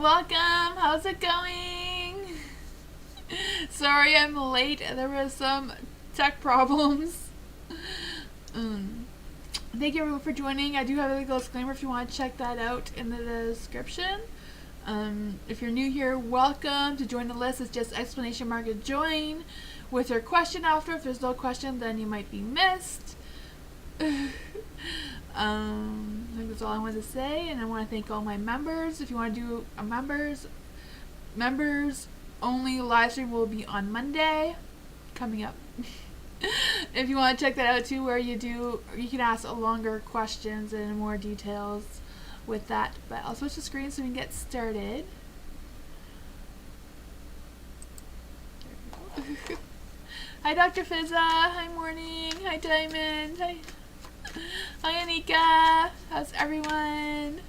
welcome. How's it going? Sorry I'm late. There were some tech problems. Thank you everyone for joining. I do have a legal disclaimer if you want to check that out in the description. If you're new here, welcome. To join the list, it's just exclamation mark join with your question after. If there's no question, then you might be missed. I think that's all I wanted to say, and I want to thank all my members. If you want to do a members only live stream will be on Monday coming up. If you want to check that out too, where you can ask longer questions and more details with that. But I'll switch the screen so we can get started. Hi Dr. Fizza, hi Morning, hi Diamond, hi Anika, how's everyone?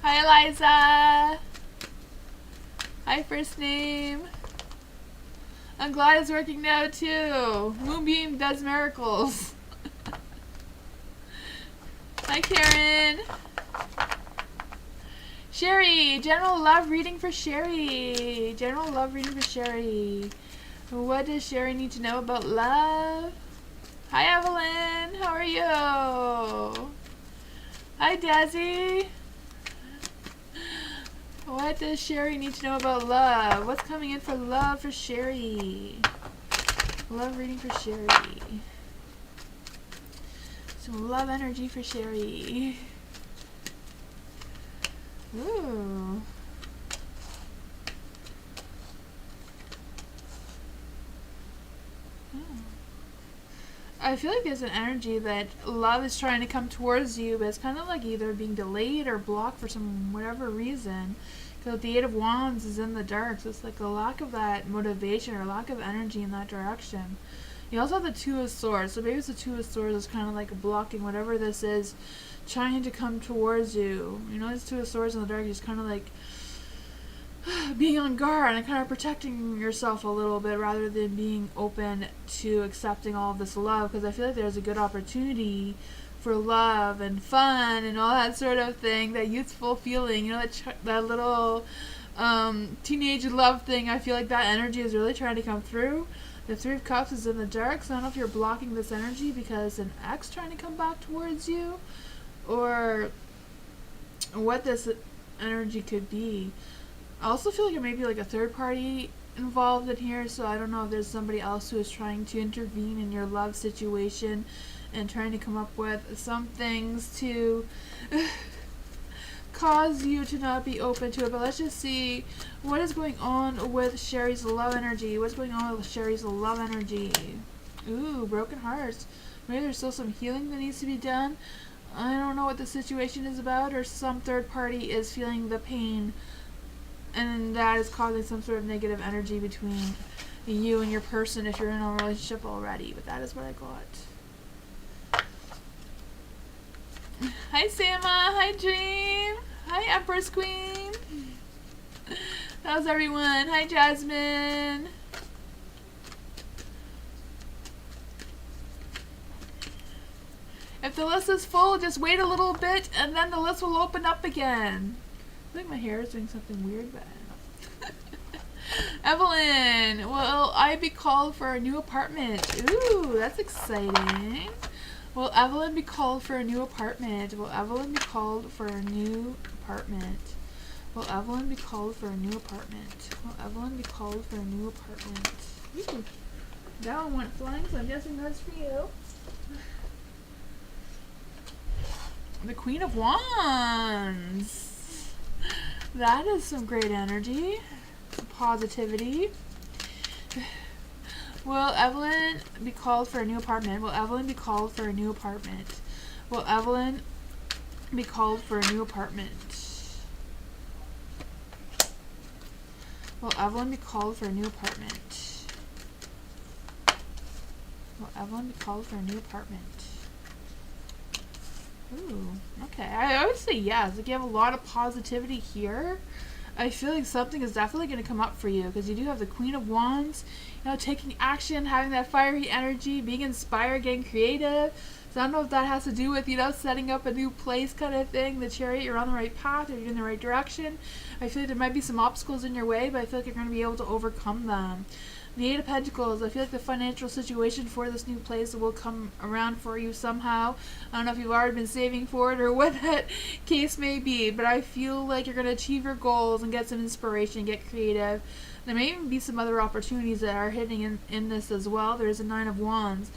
Hi Eliza, hi First Name. I'm glad it's working now too. Moonbeam does miracles. Hi Karen. Sherry, general love reading for Sherry. General love reading for Sherry. What does Sherry need to know about love? Hi Evelyn, how are you? Hi Dazzy. What does Sherry need to know about love? What's coming in for love for Sherry? Love reading for Sherry. Some love energy for Sherry. Ooh. I feel like there's an energy that love is trying to come towards you, but it's kind of like either being delayed or blocked for some whatever reason. Because the Eight of Wands is in the dark, so it's like a lack of that motivation or lack of energy in that direction. You also have the Two of Swords, so maybe it's the Two of Swords is kind of like blocking whatever this is trying to come towards you. You know, this Two of Swords in the dark is kind of like being on guard and kind of protecting yourself a little bit rather than being open to accepting all of this love, because I feel like there's a good opportunity for love and fun and all that sort of thing, that youthful feeling, you know, that little teenage love thing. I feel like that energy is really trying to come through. The Three of Cups is in the dark, so I don't know if you're blocking this energy because an ex trying to come back towards you, or what this energy could be. I also feel like it may be like a third party involved in here, so I don't know if there's somebody else who is trying to intervene in your love situation and trying to come up with some things to cause you to not be open to it. But let's just see what is going on with Sherry's love energy. What's going on with Sherry's love energy? Ooh, broken hearts. Maybe there's still some healing that needs to be done. I don't know what the situation is about, or some third party is feeling the pain, and that is causing some sort of negative energy between you and your person if you're in a relationship already. But that is what I got. Hi Sama, hi Dream, hi Empress Queen. How's everyone? Hi Jasmine. If the list is full, just wait a little bit and then the list will open up again. I think my hair is doing something weird, but I don't know. Evelyn, will I be called for a new apartment? Ooh, that's exciting. Will Evelyn be called for a new apartment? Will Evelyn be called for a new apartment? Will Evelyn be called for a new apartment? Will Evelyn be called for a new apartment? Ooh, that one went flying, so I'm guessing that's for you. The Queen of Wands. That is some great energy. Positivity. Will Evelyn be called for a new apartment? Will Evelyn be called for a new apartment? Will Evelyn be called for a new apartment? Will Evelyn be called for a new apartment? Will Evelyn be called for a new apartment? Ooh, okay. I would say yes. Like, you have a lot of positivity here. I feel like something is definitely going to come up for you, because you do have the Queen of Wands, you know, taking action, having that fiery energy, being inspired, getting creative. So I don't know if that has to do with, you know, setting up a new place kind of thing. The Chariot, you're on the right path, or you're in the right direction. I feel like there might be some obstacles in your way, but I feel like you're going to be able to overcome them. The Eight of Pentacles, I feel like the financial situation for this new place will come around for you somehow. I don't know if you've already been saving for it or what that case may be, but I feel like you're going to achieve your goals and get some inspiration, get creative. There may even be some other opportunities that are hitting in this as well. There's a Nine of Wands.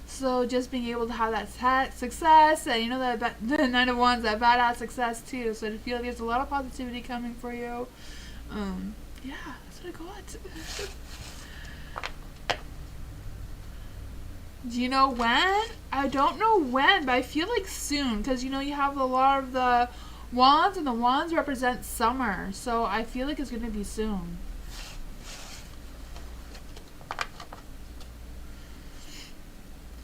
So just being able to have that success, and you know that the Nine of Wands, that badass success too. So I feel like there's a lot of positivity coming for you. Yeah, that's what I got. Do you know when? I don't know when, but I feel like soon, because you know you have a lot of the wands, and the wands represent summer, so I feel like it's going to be soon.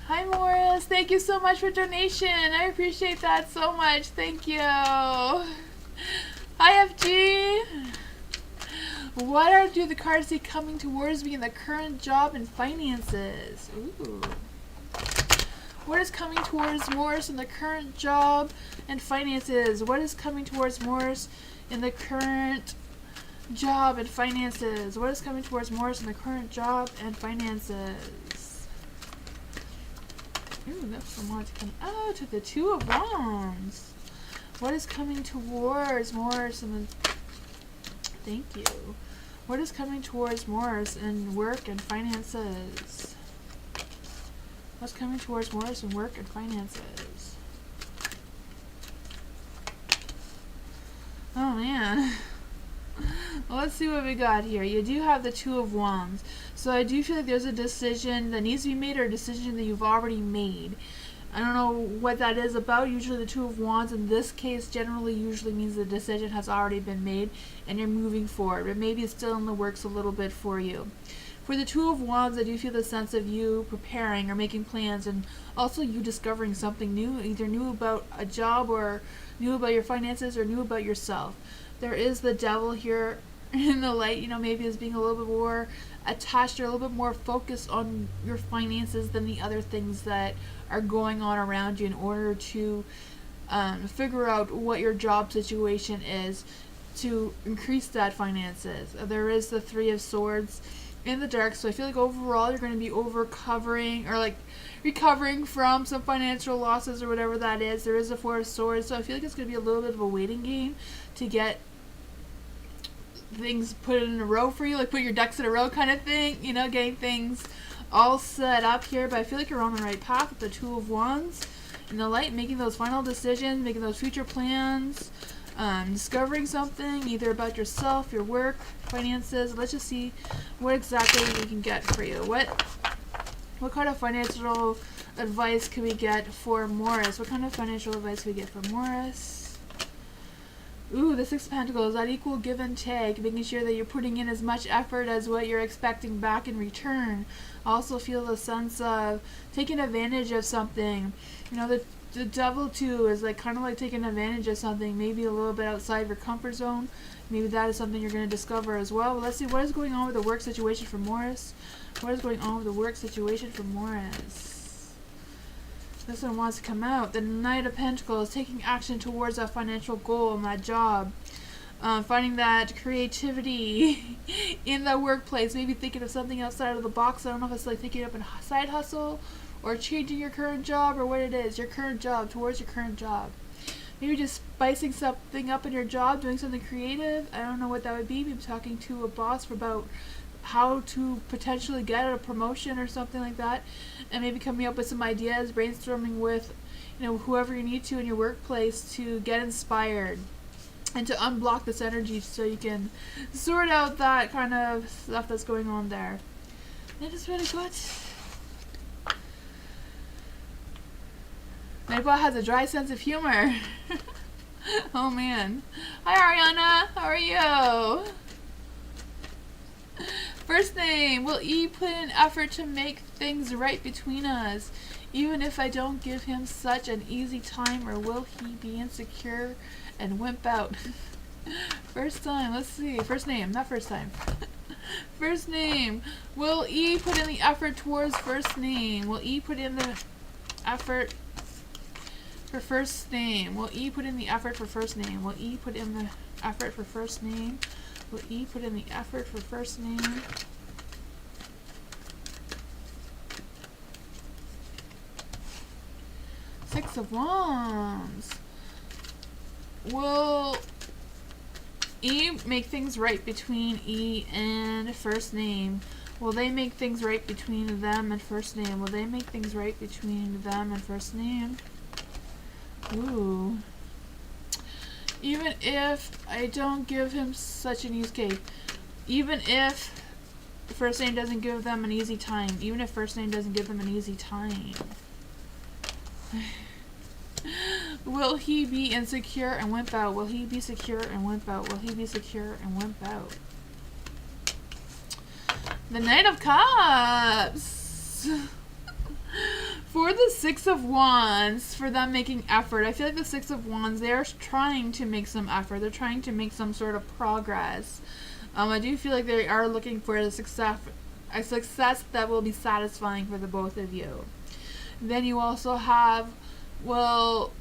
Hi Morris, thank you so much for donation. I appreciate that so much. Thank you. Hi FG. What do the cards see coming towards me in the current job and finances? Ooh. What is coming towards Morris in the current job and finances? What is coming towards Morris in the current job and finances? What is coming towards Morris in the current job and finances? Ooh, that's some more to come. Oh, to the Two of Wands. What is coming towards Morris in the... Thank you. What is coming towards Morris in work and finances? What's coming towards Morris in work and finances? Oh man. Well, let's see what we got here. You do have the Two of Wands. So I do feel like there's a decision that needs to be made, or a decision that you've already made. I don't know what that is about. Usually the Two of Wands in this case generally usually means the decision has already been made and you're moving forward. But maybe it's still in the works a little bit for you. For the Two of Wands, I do feel the sense of you preparing or making plans, and also you discovering something new, either new about a job or new about your finances or new about yourself. There is the Devil here in the light, you know, maybe as being a little bit more attached or a little bit more focused on your finances than the other things that are going on around you in order to figure out what your job situation is to increase that finances. There is the Three of Swords in the dark, so I feel like overall you're going to be recovering from some financial losses or whatever that is. There is the Four of Swords, so I feel like it's going to be a little bit of a waiting game to get things put in a row for you, like put your ducks in a row kind of thing, you know, getting things all set up here. But I feel like you're on the right path with the Two of Wands in the light, making those final decisions, making those future plans, discovering something either about yourself, your work, finances. Let's just see what exactly we can get for you. What kind of financial advice can we get for Morris? What kind of financial advice can we get for Morris? Ooh, the Six of Pentacles, that equal give and take, making sure that you're putting in as much effort as what you're expecting back in return. Also feel the sense of taking advantage of something. You know, the Devil too is like kind of like taking advantage of something, maybe a little bit outside your comfort zone. Maybe that is something you're going to discover as well. But let's see what is going on with the work situation for Morris. What is going on with the work situation for Morris? This one wants to come out. The Knight of Pentacles, taking action towards a financial goal in that job. Finding that creativity in the workplace. Maybe thinking of something outside of the box. I don't know if it's like thinking up a side hustle or changing your current job or what it is. Your current job, towards your current job. Maybe just spicing something up in your job, doing something creative. I don't know what that would be. Maybe talking to a boss about how to potentially get a promotion or something like that, and maybe coming up with some ideas, brainstorming with, you know, whoever you need to in your workplace to get inspired and to unblock this energy so you can sort out that kind of stuff that's going on there. That is really good. Maple has a dry sense of humor. Oh man. Hi Ariana, how are you? First name, will E put in effort to make things right between us, even if I don't give him such an easy time, or will he be insecure and wimp out? First time, let's see. First name, not first time. First name, will E put in the effort towards first name? Will E put in the effort For first name, will E put in the effort for first name? Will E put in the effort for first name? Will E put in the effort for first name? Six of Wands. Will E make things right between E and first name? Will they make things right between them and first name? Will they make things right between them and first name? Ooh. Even if I don't give him such an easy case, even if first name doesn't give them an easy time, even if first name doesn't give them an easy time, will he be insecure and wimp out? Will he be secure and wimp out? Will he be secure and wimp out? The Knight of Cups. For the Six of Wands, for them making effort, I feel like the Six of Wands, they're trying to make some effort. They're trying to make some sort of progress. I do feel like they are looking for a success that will be satisfying for the both of you. Then you also have, well,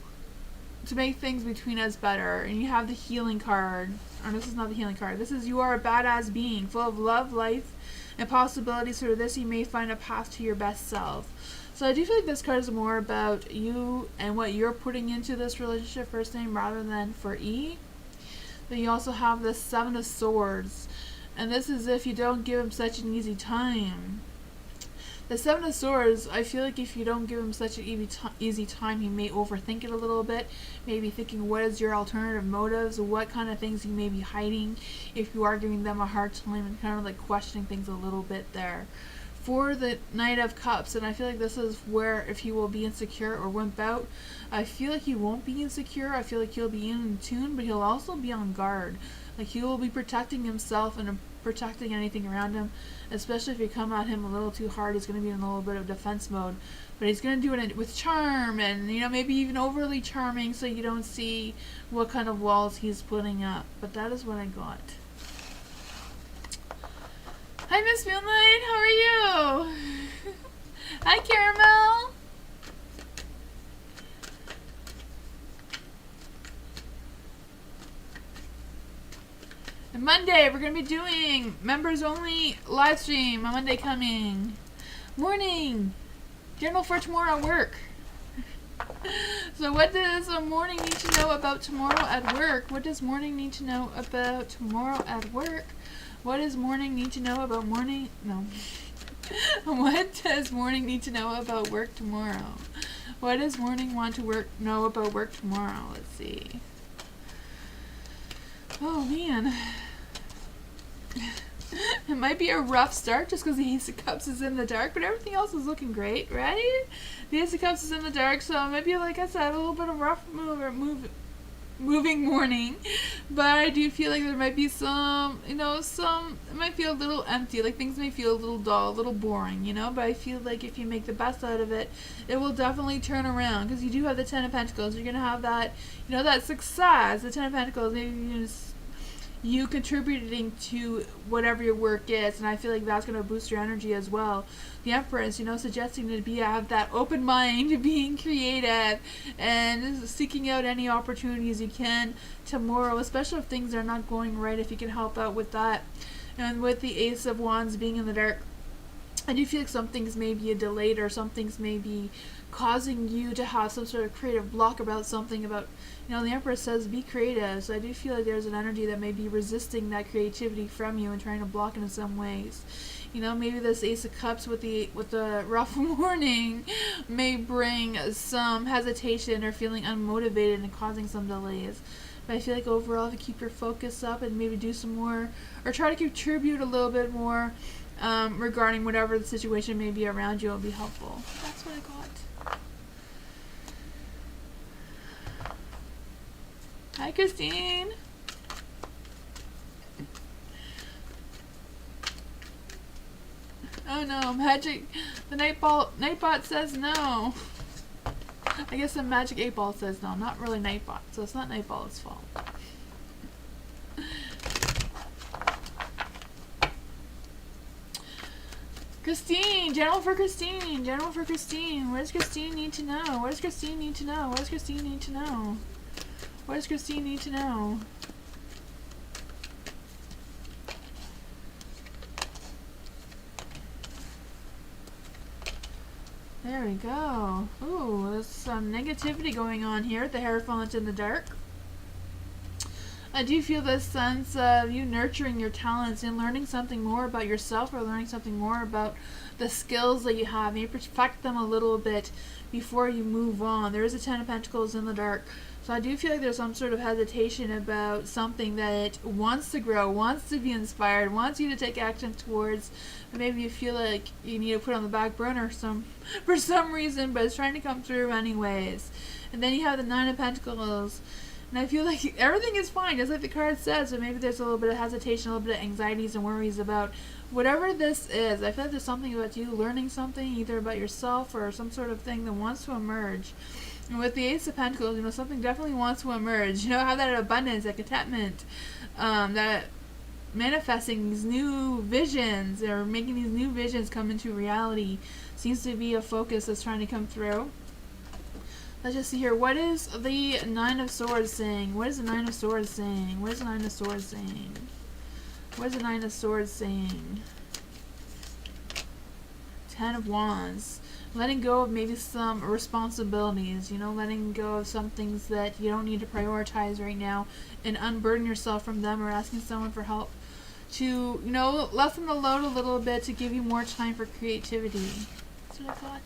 to make things between us better, and you have the Healing card. Or this is not the Healing card. This is, you are a badass being, full of love, life, and possibilities. Through this, you may find a path to your best self. So I do feel like this card is more about you and what you're putting into this relationship, first name, rather than for E. Then you also have the Seven of Swords. And this is if you don't give him such an easy time. The Seven of Swords, I feel like if you don't give him such an easy time, he may overthink it a little bit. Maybe thinking, what is your alternative motives? What kind of things you may be hiding if you are giving them a hard time, and kind of like questioning things a little bit there. For the Knight of Cups, and I feel like this is where if he will be insecure or wimp out, I feel like he won't be insecure. I feel like he'll be in tune, but he'll also be on guard. Like he will be protecting himself and protecting anything around him, especially if you come at him a little too hard. He's going to be in a little bit of defense mode, but he's going to do it with charm, and you know, maybe even overly charming, so you don't see what kind of walls he's putting up. But that is what I got. Hi, Miss Moonlight. How are you? Hi, Caramel. And Monday, we're going to be doing members only live stream on Monday coming. Morning. Journal for tomorrow at work. So what does a morning need to know about tomorrow at work? What does morning need to know about tomorrow at work? What does morning need to know about morning? No. What does morning need to know about work tomorrow? What does morning want to know about work tomorrow? Let's see. Oh man. It might be a rough start just because the Ace of Cups is in the dark, but everything else is looking great, right? The Ace of Cups is in the dark, so maybe, like I said, a little bit of rough moving morning, but I do feel like there might be some, you know, it might feel a little empty, like things may feel a little dull, a little boring, you know, but I feel like if you make the best out of it, it will definitely turn around, because you do have the Ten of Pentacles. You're going to have that, you know, that success, the Ten of Pentacles, maybe you contributing to whatever your work is, and I feel like that's going to boost your energy as well. The Empress, you know, suggesting to have that open mind, being creative, and seeking out any opportunities you can tomorrow, especially if things are not going right, if you can help out with that. And with the Ace of Wands being in the dark, I do feel like some things may be delayed, or some things may be causing you to have some sort of creative block about something. About, you know, the Empress says be creative, so I do feel like there's an energy that may be resisting that creativity from you and trying to block it in some ways. You know, maybe this Ace of Cups with the rough morning may bring some hesitation or feeling unmotivated and causing some delays. But I feel like overall, if you keep your focus up and maybe do some more, or try to contribute a little bit more regarding whatever the situation may be around you, it'll be helpful. That's what I got. Hi, Christine. Oh no, magic. The Nightbot says no. I guess the Magic 8 Ball says no. Not really Nightbot, so it's not Nightball's fault. Christine, general for Christine, general for Christine. What does Christine need to know? What does Christine need to know? What does Christine need to know? What does Christine need to know? There we go. Ooh, there's some negativity going on here at the Hierophant in the dark. I do feel this sense of you nurturing your talents and learning something more about yourself, or learning something more about the skills that you have. Maybe perfect them a little bit before you move on. There is a Ten of Pentacles in the dark. So I do feel like there's some sort of hesitation about something that wants to grow, wants to be inspired, wants you to take action towards. But maybe you feel like you need to put it on the back burner for some reason, but it's trying to come through anyways. And then you have the Nine of Pentacles. And I feel like everything is fine, just like the card says, but maybe there's a little bit of hesitation, a little bit of anxieties and worries about whatever this is. I feel like there's something about you learning something, either about yourself or some sort of thing that wants to emerge. And with the Ace of Pentacles, something definitely wants to emerge. Have that abundance, that contentment, that manifesting these new visions, or making these new visions come into reality, seems to be a focus that's trying to come through. Let's just see here. What is the Nine of Swords saying? What is the Nine of Swords saying? What is the Nine of Swords saying? What is the Nine of Swords saying? Ten of Wands. Letting go of maybe some responsibilities, letting go of some things that you don't need to prioritize right now, and unburden yourself from them, or asking someone for help to, lessen the load a little bit to give you more time for creativity. That's what I thought.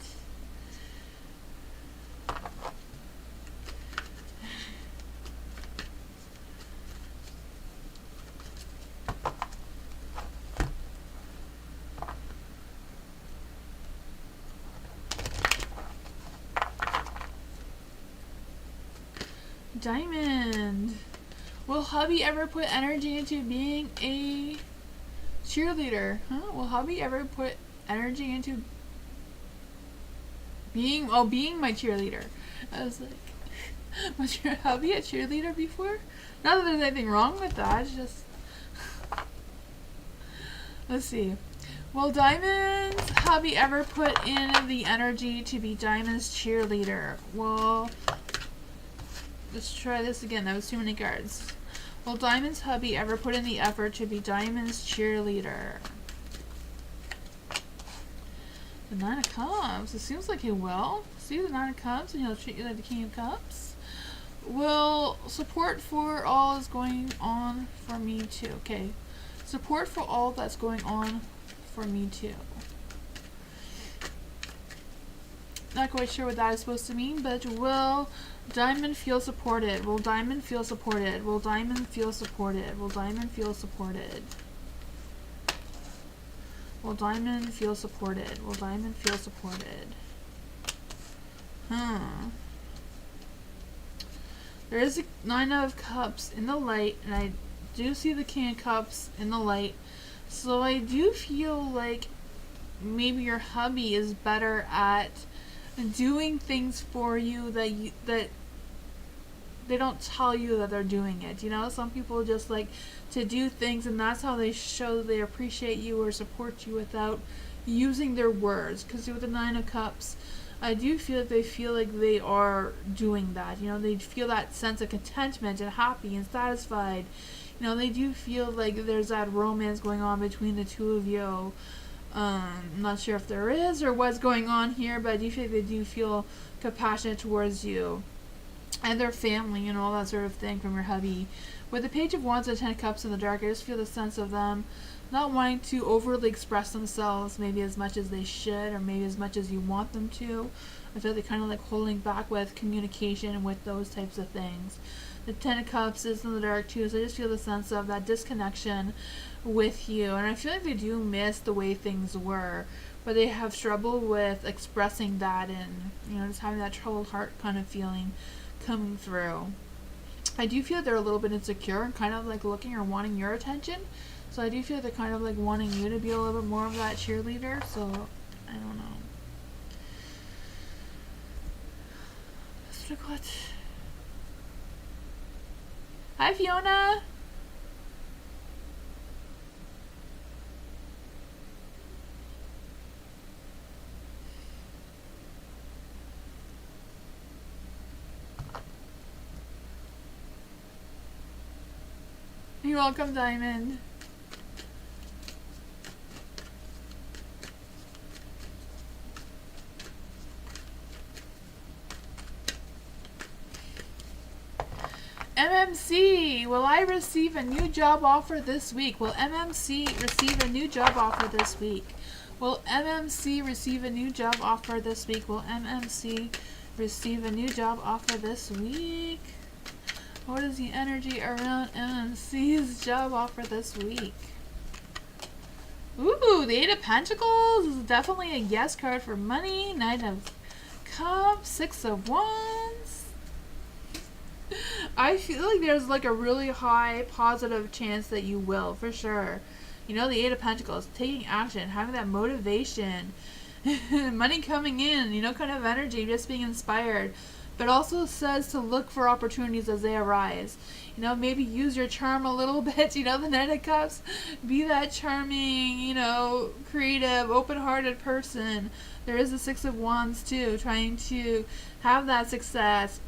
Diamond. Will hubby ever put energy into being a cheerleader? Huh? Will hubby ever put energy into being my cheerleader? I was like, was your hubby a cheerleader before? Not that there's anything wrong with that, it's just... Let's see. Will Diamond's hubby ever put in the energy to be Diamond's cheerleader? Well... Let's try this again. That was too many cards. Will Diamond's hubby ever put in the effort to be Diamond's cheerleader? The Nine of Cups. It seems like he will. See the Nine of Cups, and he'll treat you like the King of Cups. Will support for all is going on for me too. Okay. Support for all that's going on for me too. Not quite sure what that is supposed to mean, but will Diamond feel supported? Will Diamond feel supported? Will Diamond feel supported? Will Diamond feel supported? Will Diamond feel supported? Will Diamond feel supported? There is a Nine of Cups in the light, and I do see the King of Cups in the light. So I do feel like maybe your hubby is better at doing things for you that they don't tell you that they're doing it. Some people just like to do things, and that's how they show they appreciate you or support you without using their words. Because with the Nine of Cups, I do feel like they feel like they are doing that. They feel that sense of contentment and happy and satisfied. They do feel like there's that romance going on between the two of you. I'm not sure if there is or what's going on here, but I do feel like they do feel compassionate towards you and their family and all that sort of thing from your hubby. With the Page of Wands and Ten of Cups in the dark, I just feel the sense of them not wanting to overly express themselves maybe as much as they should, or maybe as much as you want them to. I feel like they're kind of like holding back with communication and with those types of things. The Ten of Cups is in the dark too, so I just feel the sense of that disconnection with you, and I feel like they do miss the way things were, but they have trouble with expressing that, and just having that troubled heart kind of feeling coming through. I do feel they're a little bit insecure and kind of like looking or wanting your attention, so I do feel they're kind of like wanting you to be a little bit more of that cheerleader. So I don't know. What? Hi Fiona. You're welcome, Diamond. MMC, will I receive a new job offer this week? Will MMC receive a new job offer this week? Will MMC receive a new job offer this week? Will MMC receive a new job offer this week? What is the energy around MMC's job offer this week? Ooh, the Eight of Pentacles is definitely a yes card for money. Knight of Cups, Six of Wands. I feel like there's like a really high positive chance that you will, for sure. You know, the Eight of Pentacles, taking action, having that motivation, money coming in, you know, kind of energy, just being inspired. But also says to look for opportunities as they arise. You know, maybe use your charm a little bit. You know, the Knight of Cups, be that charming, you know, creative, open-hearted person. There is the Six of Wands too, trying to have that success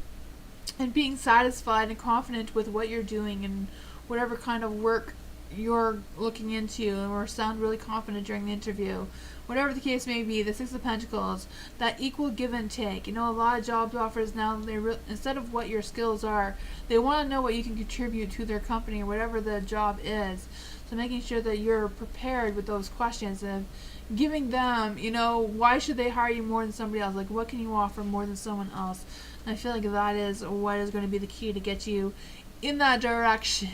and being satisfied and confident with what you're doing and whatever kind of work you're looking into, or sound really confident during the interview. Whatever the case may be, the Six of Pentacles, that equal give and take. You know, a lot of job offers now, instead of what your skills are, they want to know what you can contribute to their company or whatever the job is. So making sure that you're prepared with those questions and giving them, you know, why should they hire you more than somebody else? Like, what can you offer more than someone else? And I feel like that is what is going to be the key to get you in that direction.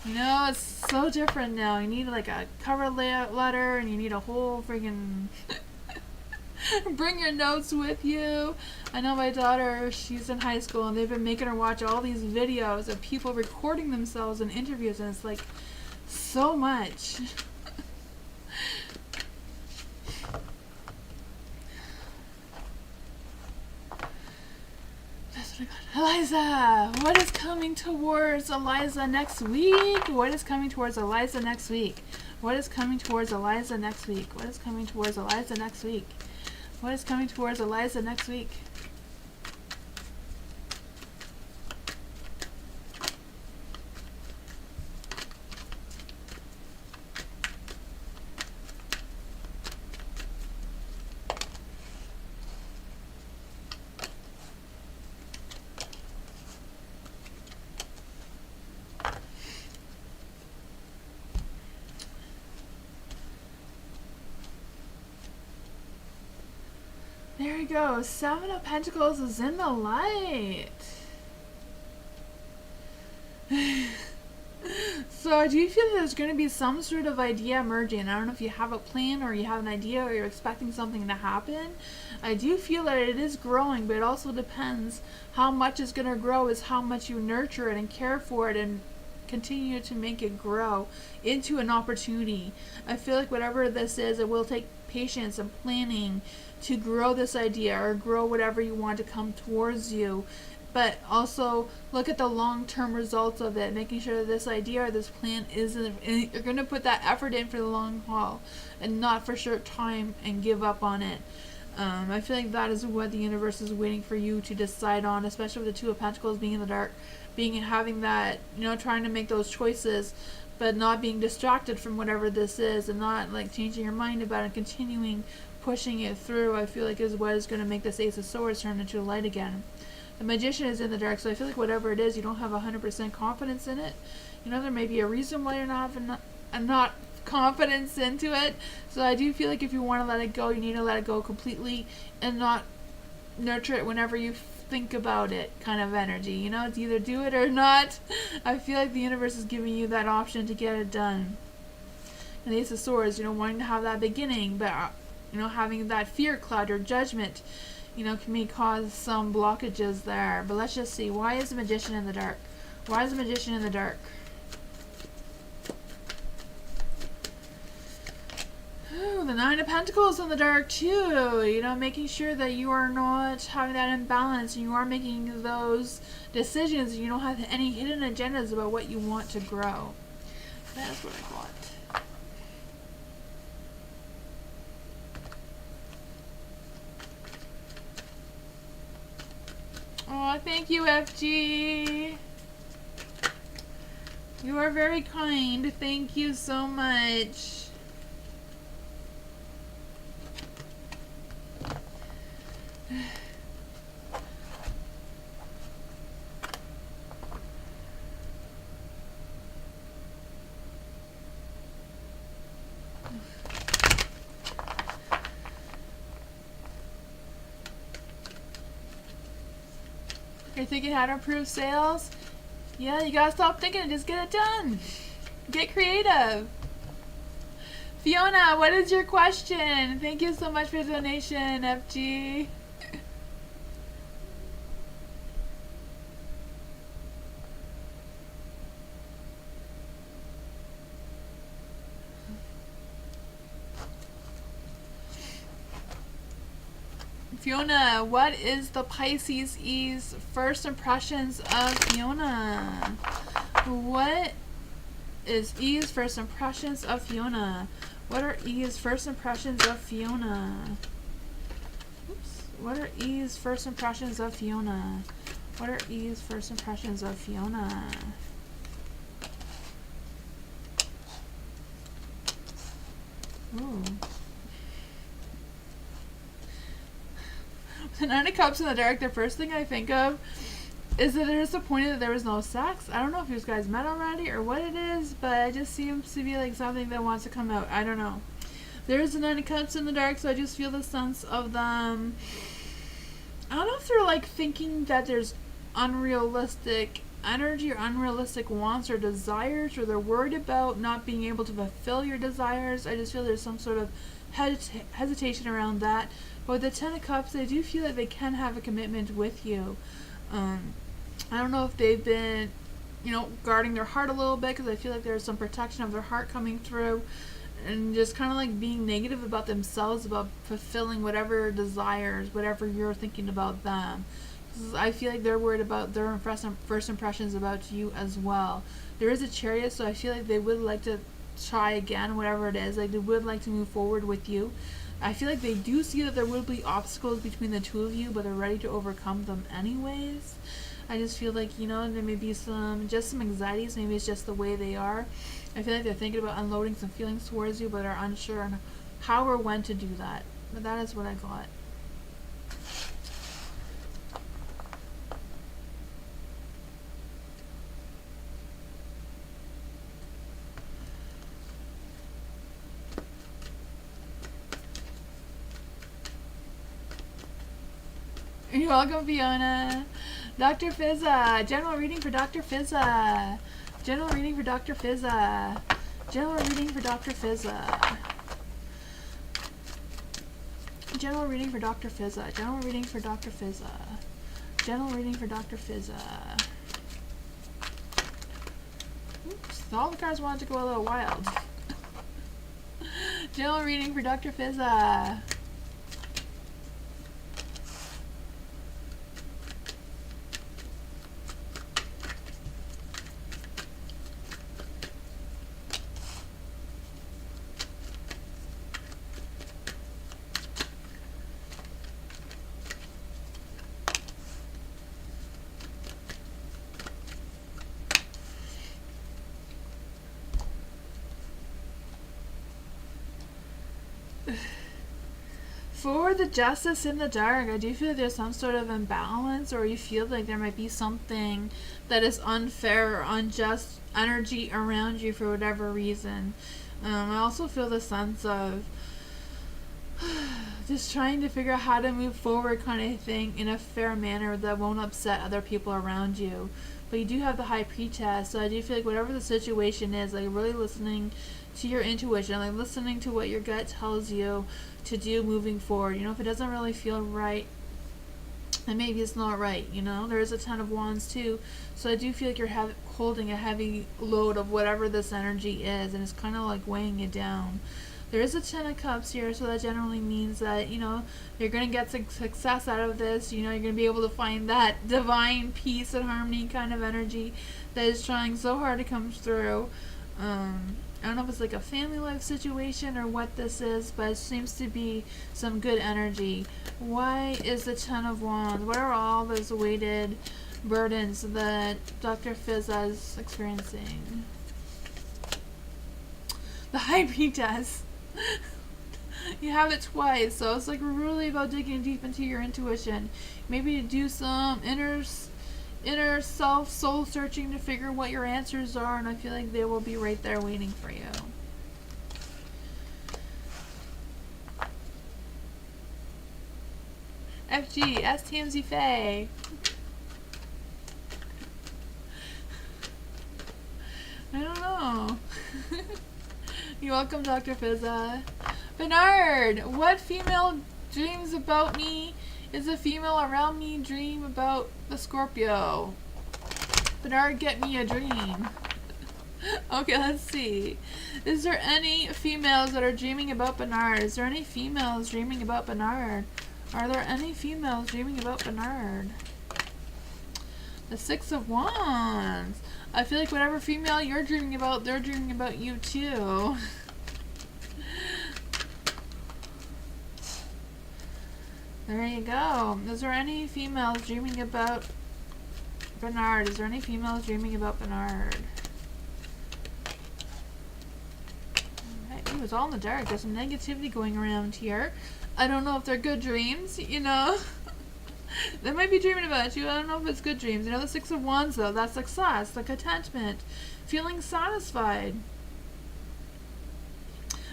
You know, it's so different now. You need like a cover letter, and you need a whole freaking bring your notes with you. I know my daughter, she's in high school, and they've been making her watch all these videos of people recording themselves in interviews, and it's like so much. Eliza, what is coming towards Eliza next week? What is coming towards Eliza next week? What is coming towards Eliza next week? What is coming towards Eliza next week? What is coming towards Eliza next week? There we go. Seven of Pentacles is in the light. So I do feel there's going to be some sort of idea emerging. I don't know if you have a plan or you have an idea or you're expecting something to happen. I do feel that it is growing, but it also depends how much it's going to grow is how much you nurture it and care for it and continue to make it grow into an opportunity. I feel like whatever this is, it will take patience and planning to grow this idea or grow whatever you want to come towards you. But also look at the long-term results of it, making sure that this idea or this plan you're going to put that effort in for the long haul and not for short time and give up on it. I feel like that is what the universe is waiting for you to decide on, especially with the Two of Pentacles being in the dark, having that, you know, trying to make those choices, but not being distracted from whatever this is and not like changing your mind about it and continuing pushing it through. I feel like is what is going to make this Ace of Swords turn into light again. The Magician is in the dark, so I feel like whatever it is, you don't have 100% confidence in it. You know, there may be a reason why you're not having not confidence into it. So I do feel like if you want to let it go, you need to let it go completely and not nurture it whenever you think about it, kind of energy. You know, it's either do it or not. I feel like the universe is giving you that option to get it done. And the Ace of Swords, you know, wanting to have that beginning, but you know, having that fear cloud or judgment, you know, may cause some blockages there. But let's just see. Why is the Magician in the dark? Why is the Magician in the dark? Ooh, the Nine of Pentacles in the dark too. You know, making sure that you are not having that imbalance and you are making those decisions and you don't have any hidden agendas about what you want to grow. That's what I want. Oh, thank you, FG. You are very kind. Thank you so much. You're thinking how to improve sales? Yeah, you gotta stop thinking and just get it done. Get creative. Fiona, what is your question? Thank you so much for the donation, FG. Fiona, what is the Pisces' first impressions of Fiona? What is E's first impressions of Fiona? What are E's first impressions of Fiona? Oops. What are E's first impressions of Fiona? What are E's first impressions of Fiona? Ooh. The Nine of Cups in the Dark, the first thing I think of is that they're disappointed that there was no sex. I don't know if you guys met already or what it is, but it just seems to be like something that wants to come out. I don't know. There's the Nine of Cups in the Dark, so I just feel the sense of them. I don't know if they're like thinking that there's unrealistic energy or unrealistic wants or desires, or they're worried about not being able to fulfill your desires. I just feel there's some sort of hesitation around that. But with the Ten of Cups, I do feel like they can have a commitment with you. I don't know if they've been, guarding their heart a little bit, because I feel like there's some protection of their heart coming through, and just kind of like being negative about themselves, about fulfilling whatever desires, whatever you're thinking about them. I feel like they're worried about their first impressions about you as well. There is a Chariot, so I feel like they would like to try again, whatever it is. Like, they would like to move forward with you. I feel like they do see that there will be obstacles between the two of you, but they're ready to overcome them anyways. I just feel like, there may be some anxieties. Maybe it's just the way they are. I feel like they're thinking about unloading some feelings towards you, but are unsure on how or when to do that. But that is what I got. You're welcome, Fiona. Dr. Fizza. General reading for Dr. Fizza. General reading for Dr. Fizza. General reading for Dr. Fizza. General reading for Dr. Fizza. General reading for Dr. Fizza. General reading for Dr. Fizza. Oops, all the cards wanted to go a little wild. General reading for Dr. Fizza. For the Justice in the Dark, I do feel like there's some sort of imbalance, or you feel like there might be something that is unfair or unjust energy around you for whatever reason. I also feel the sense of just trying to figure out how to move forward kind of thing in a fair manner that won't upset other people around you. But you do have the High Priestess, so I do feel like whatever the situation is, like really listening to your intuition, like listening to what your gut tells you to do moving forward. If it doesn't really feel right, then maybe it's not right. There is a Ten of Wands too, so I do feel like you're holding a heavy load of whatever this energy is, and it's kind of like weighing you down. There is a Ten of Cups here, so that generally means that, you're going to get some success out of this. You're going to be able to find that divine peace and harmony kind of energy that is trying so hard to come through. I don't know if it's like a family life situation or what this is, but it seems to be some good energy. Why is the Ten of Wands? What are all those weighted burdens that Dr. Fizza is experiencing. The High Priestess. You have it twice, so it's like really about digging deep into your intuition. Maybe do some inner self soul searching to figure what your answers are, and I feel like they will be right there waiting for you. FG, ask Tamsy. I don't know. You're welcome, Dr. Fizza. Bernard, what female dreams about me? Is a female around me dream about the Scorpio? Bernard, get me a dream. Okay, let's see. Is there any females that are dreaming about Bernard? Is there any females dreaming about Bernard? Are there any females dreaming about Bernard? The Six of Wands. I feel like whatever female you're dreaming about, they're dreaming about you too. There you go. Is there any females dreaming about Bernard? Is there any females dreaming about Bernard? Alright, it was all in the dark. There's some negativity going around here. I don't know if they're good dreams, you know. They might be dreaming about you. I don't know if it's good dreams. You know, the Six of Wands, though, that's success, the contentment, feeling satisfied.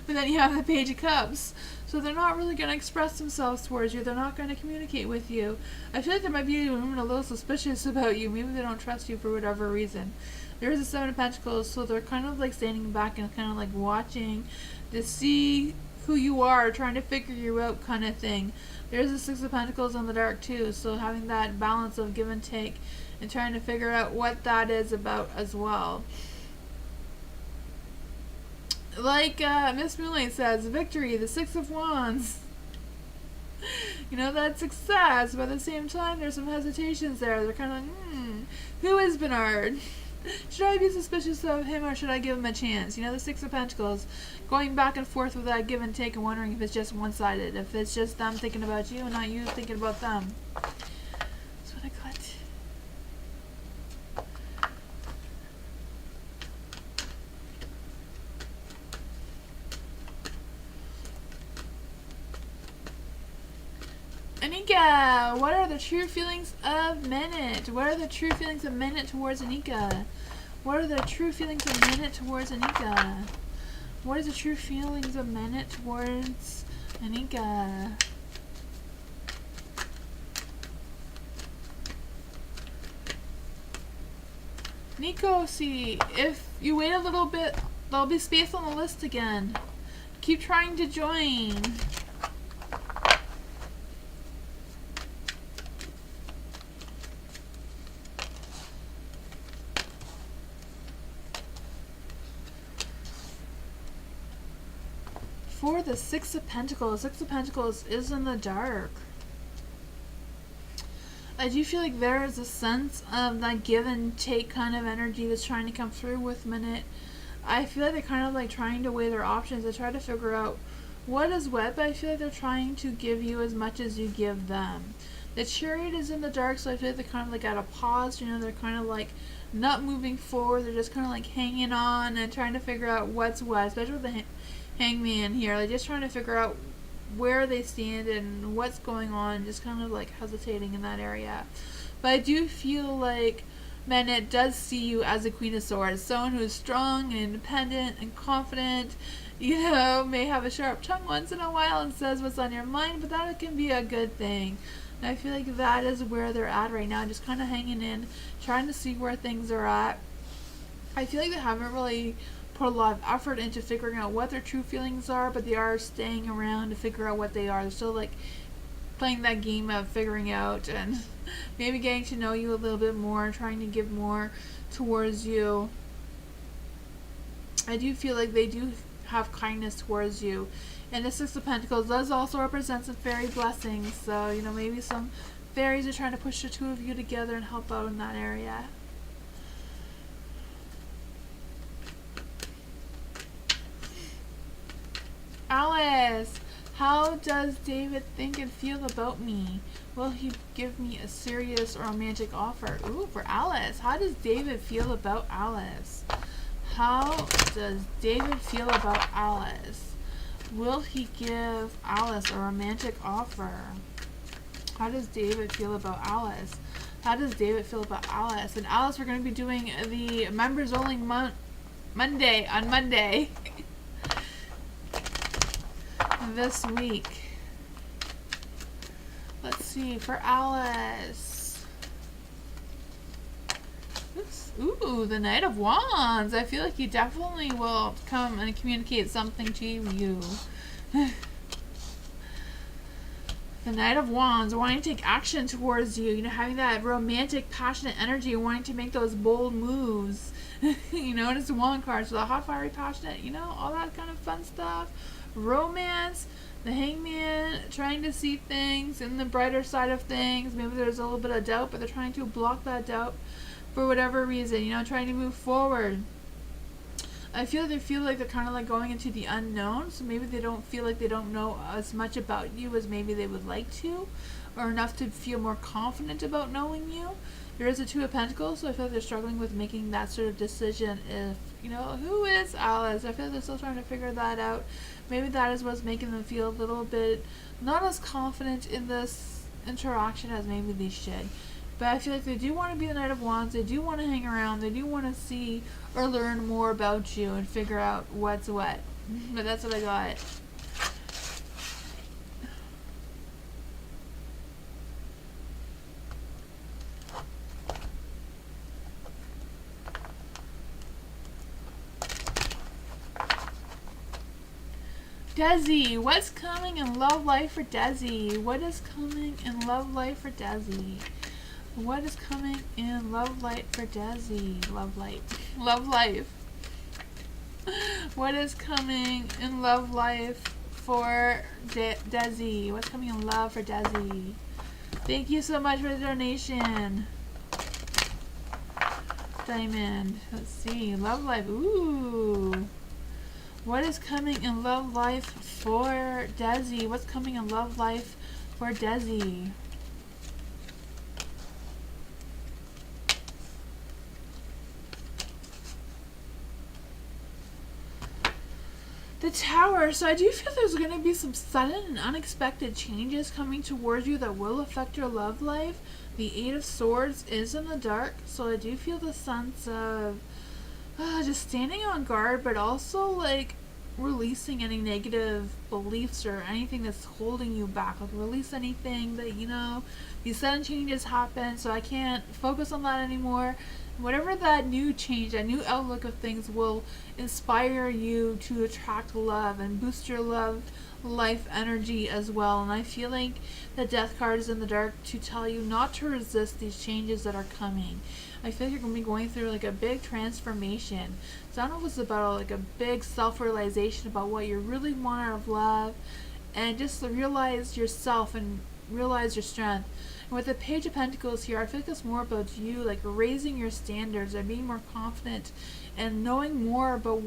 But then you have the Page of Cups. So they're not really going to express themselves towards you. They're not going to communicate with you. I feel like there might be women a little suspicious about you. Maybe they don't trust you for whatever reason. There is a Seven of Pentacles, so they're kind of like standing back and kind of like watching to see who you are, trying to figure you out kind of thing. There's a Six of Pentacles in the dark too, so having that balance of give and take and trying to figure out what that is about as well. Like Miss Moonlight says, victory, the Six of Wands. You know, that's success, but at the same time, there's some hesitations there. They're kind of like, who is Bernard? Should I be suspicious of him or should I give him a chance? You know, the Six of Pentacles, going back and forth with that give and take and wondering if it's just one-sided, if it's just them thinking about you and not you thinking about them. That's what I got. Anika, what are the true feelings of Minute? What are the true feelings of Minute towards Anika? What are the true feelings of Minute towards Anika? What is the true feelings of Minute towards Anika? Nico, see, if you wait a little bit, there'll be space on the list again. Keep trying to join. For the Six of Pentacles, Six of Pentacles is in the dark. I do feel like there is a sense of that give and take kind of energy that's trying to come through with Minute. I feel like they're kind of like trying to weigh their options. They try to figure out what is what, but I feel like they're trying to give you as much as you give them. The Chariot is in the dark, so I feel like they're kind of like at a pause. You know, they're kind of like not moving forward. They're just kind of like hanging on and trying to figure out what's what, especially with the Hangman here. They're just trying to figure out where they stand and what's going on, just kind of like hesitating in that area. But I do feel like Minute does see you as a Queen of Swords, someone who's strong and independent and confident, you know, may have a sharp tongue once in a while and says what's on your mind, but that can be a good thing. And I feel like that is where they're at right now, just kind of hanging in, trying to see where things are at. I feel like they haven't really put a lot of effort into figuring out what their true feelings are, but they are staying around to figure out what they are. They're still like playing that game of figuring out and maybe getting to know you a little bit more, trying to give more towards you. I do feel like they do have kindness towards you. And the Six of Pentacles does also represent some fairy blessings, so you know, maybe some fairies are trying to push the two of you together and help out in that area. Alice, How does David think and feel about me? Will he give me a serious or romantic offer? Ooh, for Alice. How does David feel about Alice? How does David feel about Alice? Will he give Alice a romantic offer? How does David feel about Alice? How does David feel about Alice? And Alice, we're going to be doing the members only Monday on Monday this week. Let's see, for Alice. Oops. Ooh, the Knight of Wands. I feel like he definitely will come and communicate something to you. The Knight of Wands, wanting to take action towards you, you know, having that romantic, passionate energy, wanting to make those bold moves. You know, and it's the Wand card, so the hot, fiery, passionate, you know, all that kind of fun stuff. Romance, the Hangman, trying to see things in the brighter side of things. Maybe there's a little bit of doubt, but they're trying to block that doubt for whatever reason, you know, trying to move forward. I feel like they're kind of like going into the unknown, so maybe they don't feel like they don't know as much about you as maybe they would like to, or enough to feel more confident about knowing you. There is a Two of Pentacles, so I feel like they're struggling with making that sort of decision. If, you know, who is Alice? I feel like they're still trying to figure that out. Maybe that is what's making them feel a little bit not as confident in this interaction as maybe they should. But I feel like they do want to be the Knight of Wands. They do want to hang around. They do want to see or learn more about you and figure out what's what. But that's what I got. Desi, what's coming in love life for Desi? What is coming in love life for Desi? What is coming in love life for Desi? Love light. Love life. What is coming in love life for Desi? What's coming in love for Desi? Thank you so much for the donation. Diamond. Let's see. Love life. Ooh. What is coming in love life for Desi? What's coming in love life for Desi? The Tower. So I do feel there's going to be some sudden and unexpected changes coming towards you that will affect your love life. The Eight of Swords is in the dark, so I do feel the sense of just standing on guard, but also like releasing any negative beliefs or anything that's holding you back. Like release anything that, you know, these sudden changes happen, so I can't focus on that anymore. Whatever that new change, that new outlook of things will inspire you to attract love and boost your love life energy as well. And I feel like the Death card is in the dark to tell you not to resist these changes that are coming. I feel like you're going to be going through like a big transformation. So I don't know if it's about like a big self-realization about what you really want out of love, and just realize yourself and realize your strength. And with the Page of Pentacles here, I feel like it's more about you like raising your standards and being more confident and knowing more about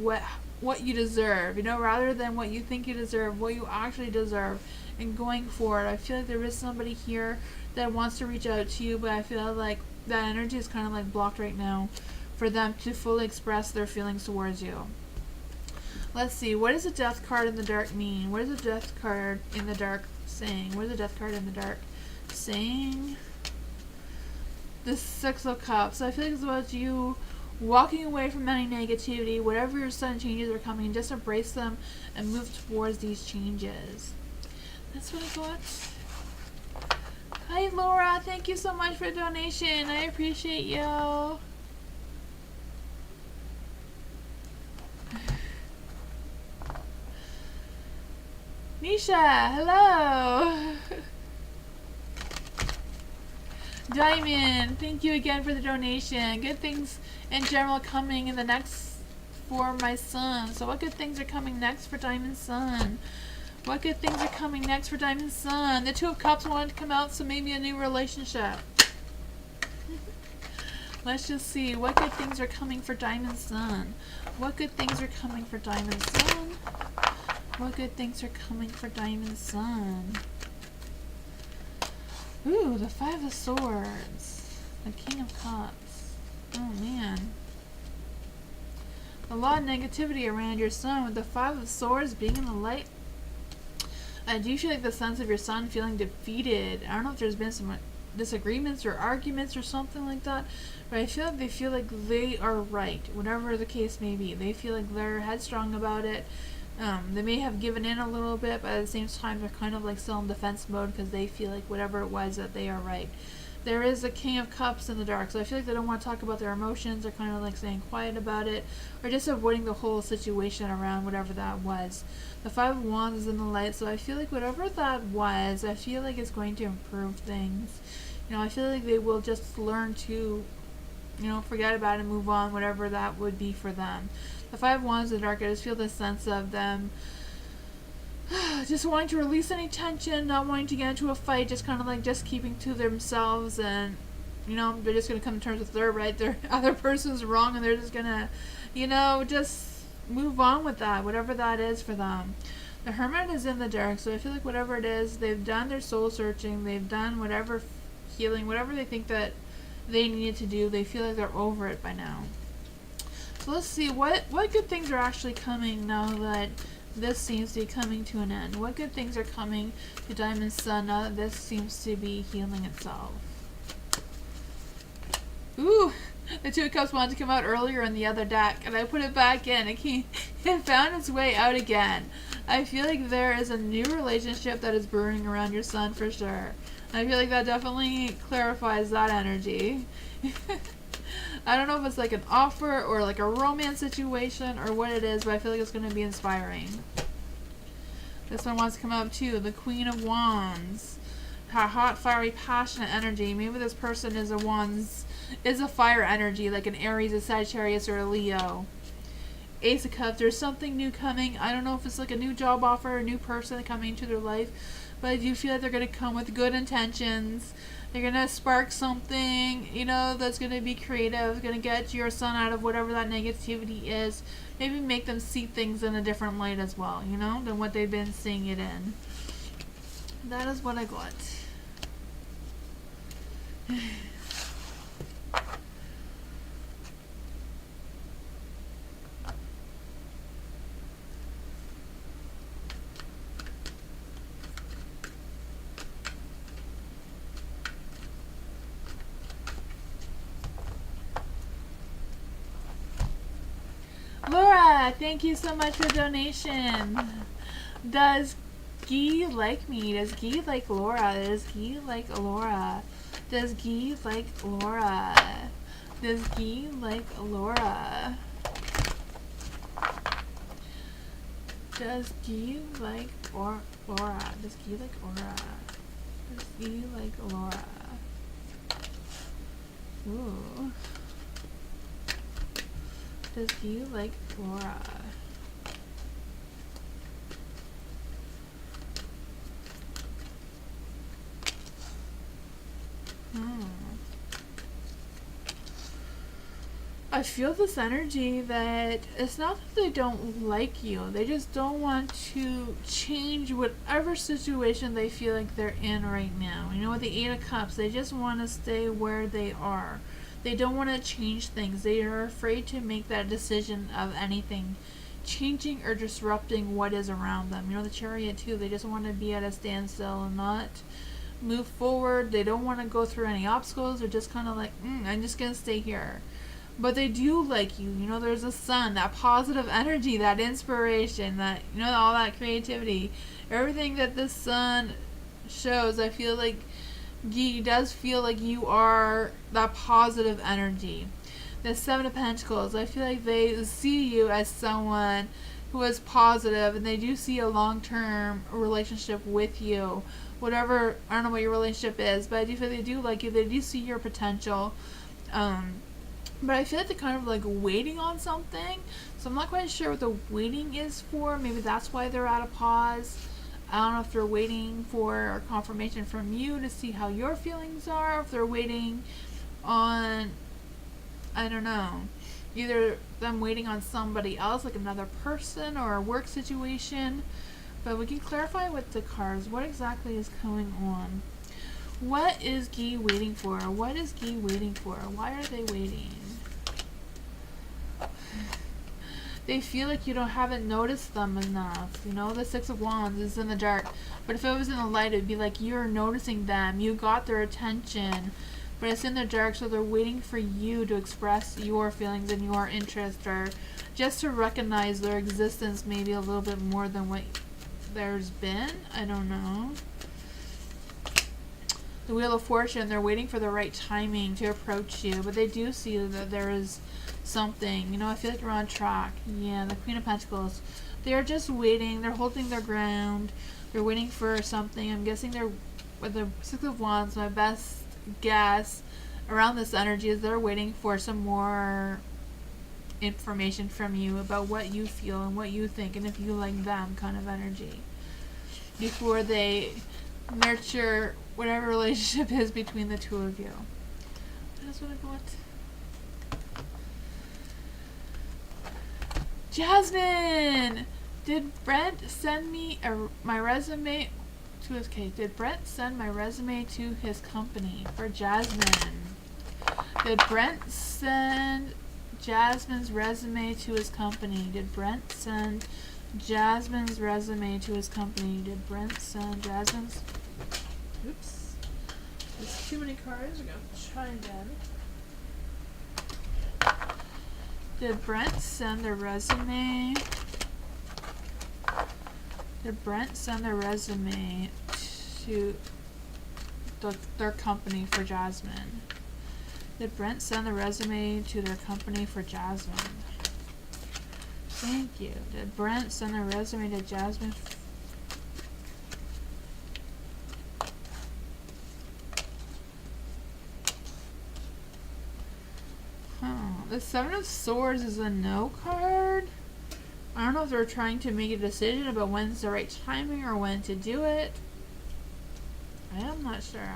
what you deserve, you know, rather than what you think you deserve, what you actually deserve, and going for it. I feel like there is somebody here that wants to reach out to you, but I feel like that energy is kind of like blocked right now for them to fully express their feelings towards you. Let's see, what does the Death card in the dark mean? What is the Death card in the dark saying? What is the Death card in the dark saying? The Six of Cups. So I feel like it's about you walking away from any negativity. Whatever your sudden changes are coming, just embrace them and move towards these changes. That's what I got. Hi Laura, thank you so much for the donation. I appreciate you. Nisha, hello. Diamond, thank you again for the donation. Good things in general coming in the next for my son. So what good things are coming next for Diamond's son? What good things are coming next for Diamond's son? The Two of Cups wanted to come out, so maybe a new relationship. Let's just see. What good things are coming for Diamond's son? What good things are coming for Diamond's son? What good things are coming for Diamond Sun? Ooh, the Five of Swords. The King of Cups. Oh man. A lot of negativity around your sun with the Five of Swords being in the light. I do feel like the sense of your son feeling defeated. I don't know if there's been some disagreements or arguments or something like that, but I feel like they feel like they are right, whatever the case may be. They feel like they're headstrong about it. They may have given in a little bit, but at the same time they're kind of like still in defense mode because they feel like whatever it was that they are right. There is a King of Cups in the dark, so I feel like they don't want to talk about their emotions. They're kind of like staying quiet about it, or just avoiding the whole situation around whatever that was. The Five of Wands is in the light, so I feel like whatever that was, I feel like it's going to improve things. You know, I feel like they will just learn to, you know, forget about it and move on, whatever that would be for them. The Five of Wands in the dark, I just feel the sense of them just wanting to release any tension, not wanting to get into a fight, just kind of like just keeping to themselves, and you know, they're just going to come to terms with their right, their other person's wrong, and they're just going to, you know, just move on with that, whatever that is for them. The Hermit is in the dark, so I feel like whatever it is, they've done their soul searching, they've done whatever healing, whatever they think that they needed to do, they feel like they're over it by now. So let's see, what good things are actually coming now that this seems to be coming to an end? What good things are coming to Diamond Sun now that this seems to be healing itself? Ooh, the Two of Cups wanted to come out earlier in the other deck, and I put it back in. It found its way out again. I feel like there is a new relationship that is brewing around your sun for sure. I feel like that definitely clarifies that energy. I don't know if it's like an offer or like a romance situation or what it is, but I feel like it's going to be inspiring. This one wants to come up too. The Queen of Wands. Hot, fiery, passionate energy. Maybe this person is a fire energy, like an Aries, a Sagittarius, or a Leo. Ace of Cups. There's something new coming. I don't know if it's like a new job offer, a new person coming into their life, but I do feel like they're going to come with good intentions. They're going to spark something, you know, that's going to be creative, going to get your son out of whatever that negativity is. Maybe make them see things in a different light as well, you know, than what they've been seeing it in. That is what I got. Laura, thank you so much for the donation. Does Guy like me? Does Guy like Laura? Does Guy like Laura? Does Guy like Laura? Does Guy like Laura? Does Guy like Laura? Does Guy like Laura? Does Guy like Laura? Ooh. Does Guy like Laura? I feel this energy that it's not that they don't like you, they just don't want to change whatever situation they feel like they're in right now. You know, with the Eight of Cups, they just want to stay where they are. They don't want to change things. They are afraid to make that decision of anything changing or disrupting what is around them. You know, the Chariot too, they just want to be at a standstill and not move forward. They don't want to go through any obstacles. They're just kind of like, I'm just going to stay here. But they do like you. You know, there's a sun, that positive energy, that inspiration, that, you know, all that creativity. Everything that the sun shows, I feel like Guy does feel like you are that positive energy. The Seven of Pentacles, I feel like they see you as someone who is positive, and they do see a long-term relationship with you. Whatever, I don't know what your relationship is, but I do feel they do like you. They do see your potential. But I feel like they're kind of like waiting on something. So I'm not quite sure what the waiting is for. Maybe that's why they're at a pause. I don't know if they're waiting for confirmation from you to see how your feelings are. If they're waiting on, I don't know. either them waiting on somebody else, like another person or a work situation. But we can clarify with the cards what exactly is going on. What is Guy waiting for? What is Guy waiting for? Why are they waiting? They feel like you haven't noticed them enough. You know, the Six of Wands is in the dark. But if it was in the light, it would be like you're noticing them. You got their attention. But it's in the dark, so they're waiting for you to express your feelings and your interest, or just to recognize their existence maybe a little bit more than what there's been. I don't know. The Wheel of Fortune, they're waiting for the right timing to approach you, but they do see that there is something. You know, I feel like you're on track. Yeah, the Queen of Pentacles. They're just waiting. They're holding their ground. They're waiting for something. I'm guessing they're, with the Six of Wands, my best guess around this energy is they're waiting for some more information from you about what you feel and what you think and if you like them, kind of energy, before they nurture whatever relationship is between the two of you. That's what I got. Jasmine! Did Brent send me my resume to his case? Did Brent send my resume to his company for Jasmine? Did Brent send Jasmine's resume to his company? Did Brent send Jasmine's resume to his company? Did Brent send Jasmine's... Oops. There's too many cards. We're going to try again. Did Brent send their resume? Did Brent send their resume to their company for Jasmine? Did Brent send the resume to their company for Jasmine? Thank you. Did Brent send their resume to Jasmine? The Seven of Swords is a no card. I don't know if they're trying to make a decision about when's the right timing or when to do it. I am not sure. I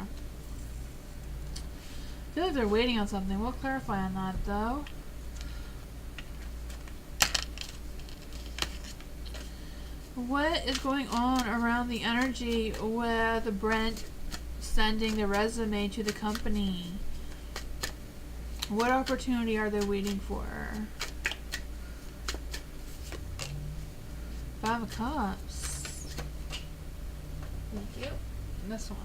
feel like they're waiting on something. We'll clarify on that though. What is going on around the energy with Brent sending the resume to the company? What opportunity are they waiting for? Five of Cups. Thank you. And this one.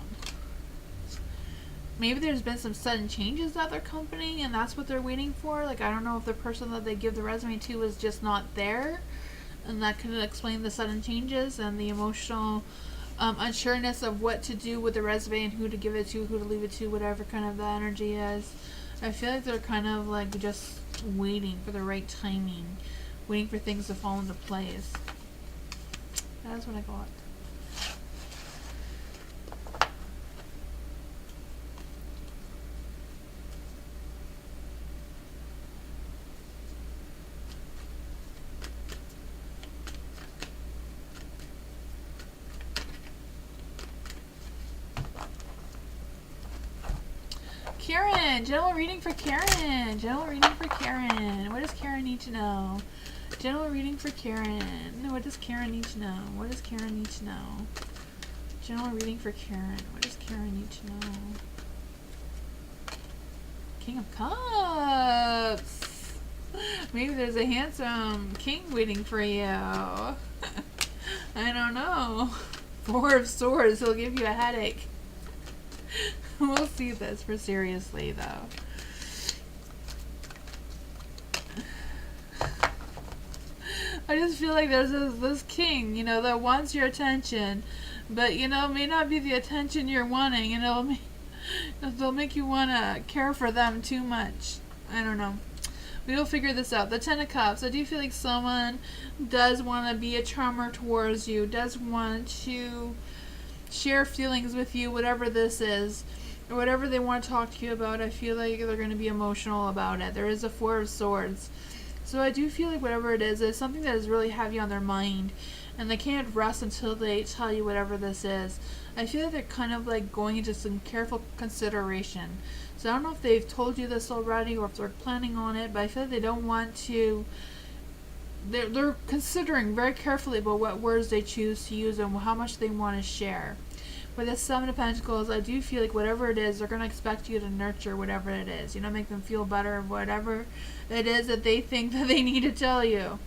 Maybe there's been some sudden changes at their company and that's what they're waiting for. Like, I don't know if the person that they give the resume to is just not there. And that could explain the sudden changes and the emotional unsureness of what to do with the resume and who to give it to, who to leave it to, whatever kind of the energy is. I feel like they're kind of like just waiting for the right timing, waiting for things to fall into place. That's what I got. Karen, general reading for Karen. General reading for Karen. What does Karen need to know? General reading for Karen. What does Karen need to know? What does Karen need to know? General reading for Karen. What does Karen need to know? King of Cups. Maybe there's a handsome king waiting for you. I don't know. Four of Swords. He'll give you a headache. We'll see this for seriously, though. I just feel like there's this king, you know, that wants your attention, but, you know, may not be the attention you're wanting, you know, they'll make you want to care for them too much. I don't know. We will figure this out. The Ten of Cups. I do feel like someone does want to be a charmer towards you, does want to share feelings with you, whatever this is, or whatever they want to talk to you about. I feel like they're going to be emotional about it. There is a Four of Swords. So I do feel like whatever it is something that is really heavy on their mind. and they can't rest until they tell you whatever this is. I feel like they're kind of like going into some careful consideration. So I don't know if they've told you this already or if they're planning on it, but I feel like they don't want to. They're considering very carefully about what words they choose to use and how much they want to share. With the Seven of Pentacles, I do feel like whatever it is, they're going to expect you to nurture whatever it is. You know, make them feel better, whatever it is that they think that they need to tell you.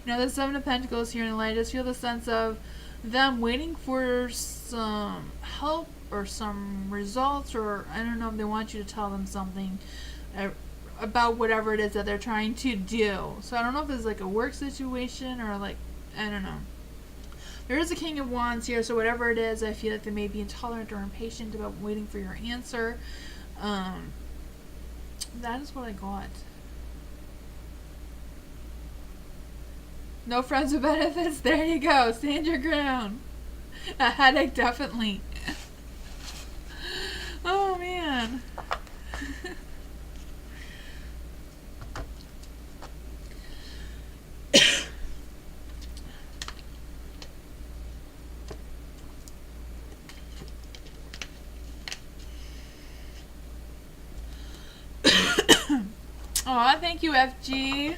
You know, the Seven of Pentacles here in the light, I just feel the sense of them waiting for some help or some results, or I don't know if they want you to tell them something about whatever it is that they're trying to do. So I don't know if it's like a work situation or like, I don't know. There is a King of Wands here, so whatever it is, I feel like they may be intolerant or impatient about waiting for your answer. That is what I got. No friends with benefits. There you go. Stand your ground. A headache, definitely. Oh, man. Aw, thank you, FG.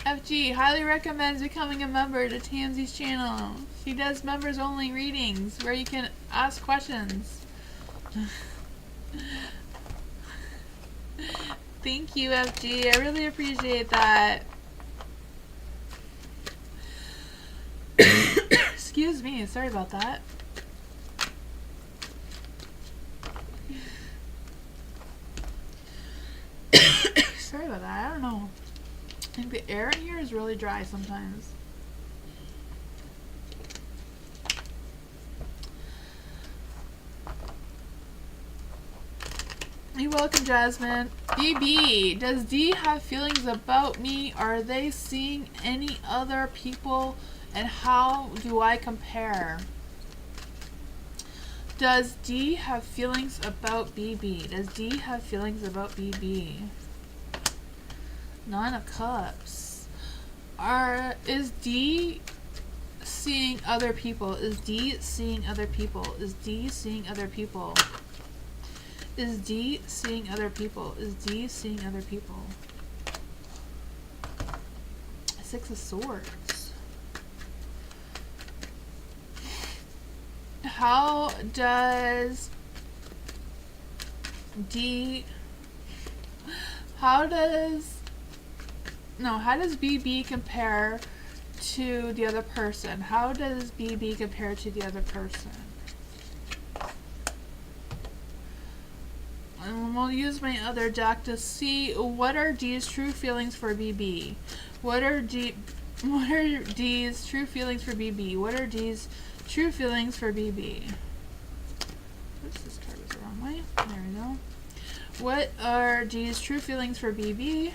FG highly recommends becoming a member to Tamsy's channel. She does members only readings where you can ask questions. Thank you, FG. I really appreciate that. Excuse me. Sorry about that. Sorry about that. I don't know. I think the air in here is really dry sometimes. You're welcome, Jasmine. BB, does D have feelings about me? Are they seeing any other people? And how do I compare? Does D have feelings about BB? Does D have feelings about BB? Nine of Cups. Is D seeing other people? Is D seeing other people? Is D seeing other people? Is D seeing other people? Is D seeing other people? Six of Swords. How does BB compare to the other person? How does BB compare to the other person? And we'll use my other deck to see what are D's true feelings for BB. What are D's true feelings for BB? What are D's true feelings for BB? Oops, this card was the wrong way. There we go. What are D's true feelings for BB?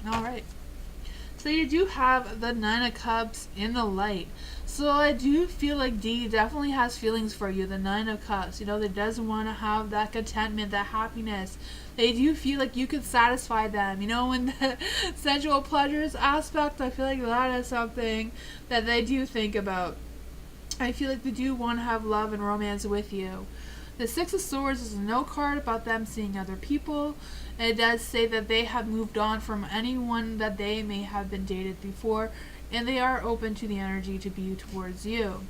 Alright. So you do have the Nine of Cups in the light. So I do feel like D definitely has feelings for you. The Nine of Cups. You know, that doesn't want to have that contentment, that happiness. They do feel like you could satisfy them. You know, in the sensual pleasures aspect, I feel like that is something that they do think about. I feel like they do want to have love and romance with you. The Six of Swords is no card about them seeing other people. It does say that they have moved on from anyone that they may have been dated before, and they are open to the energy to be towards you.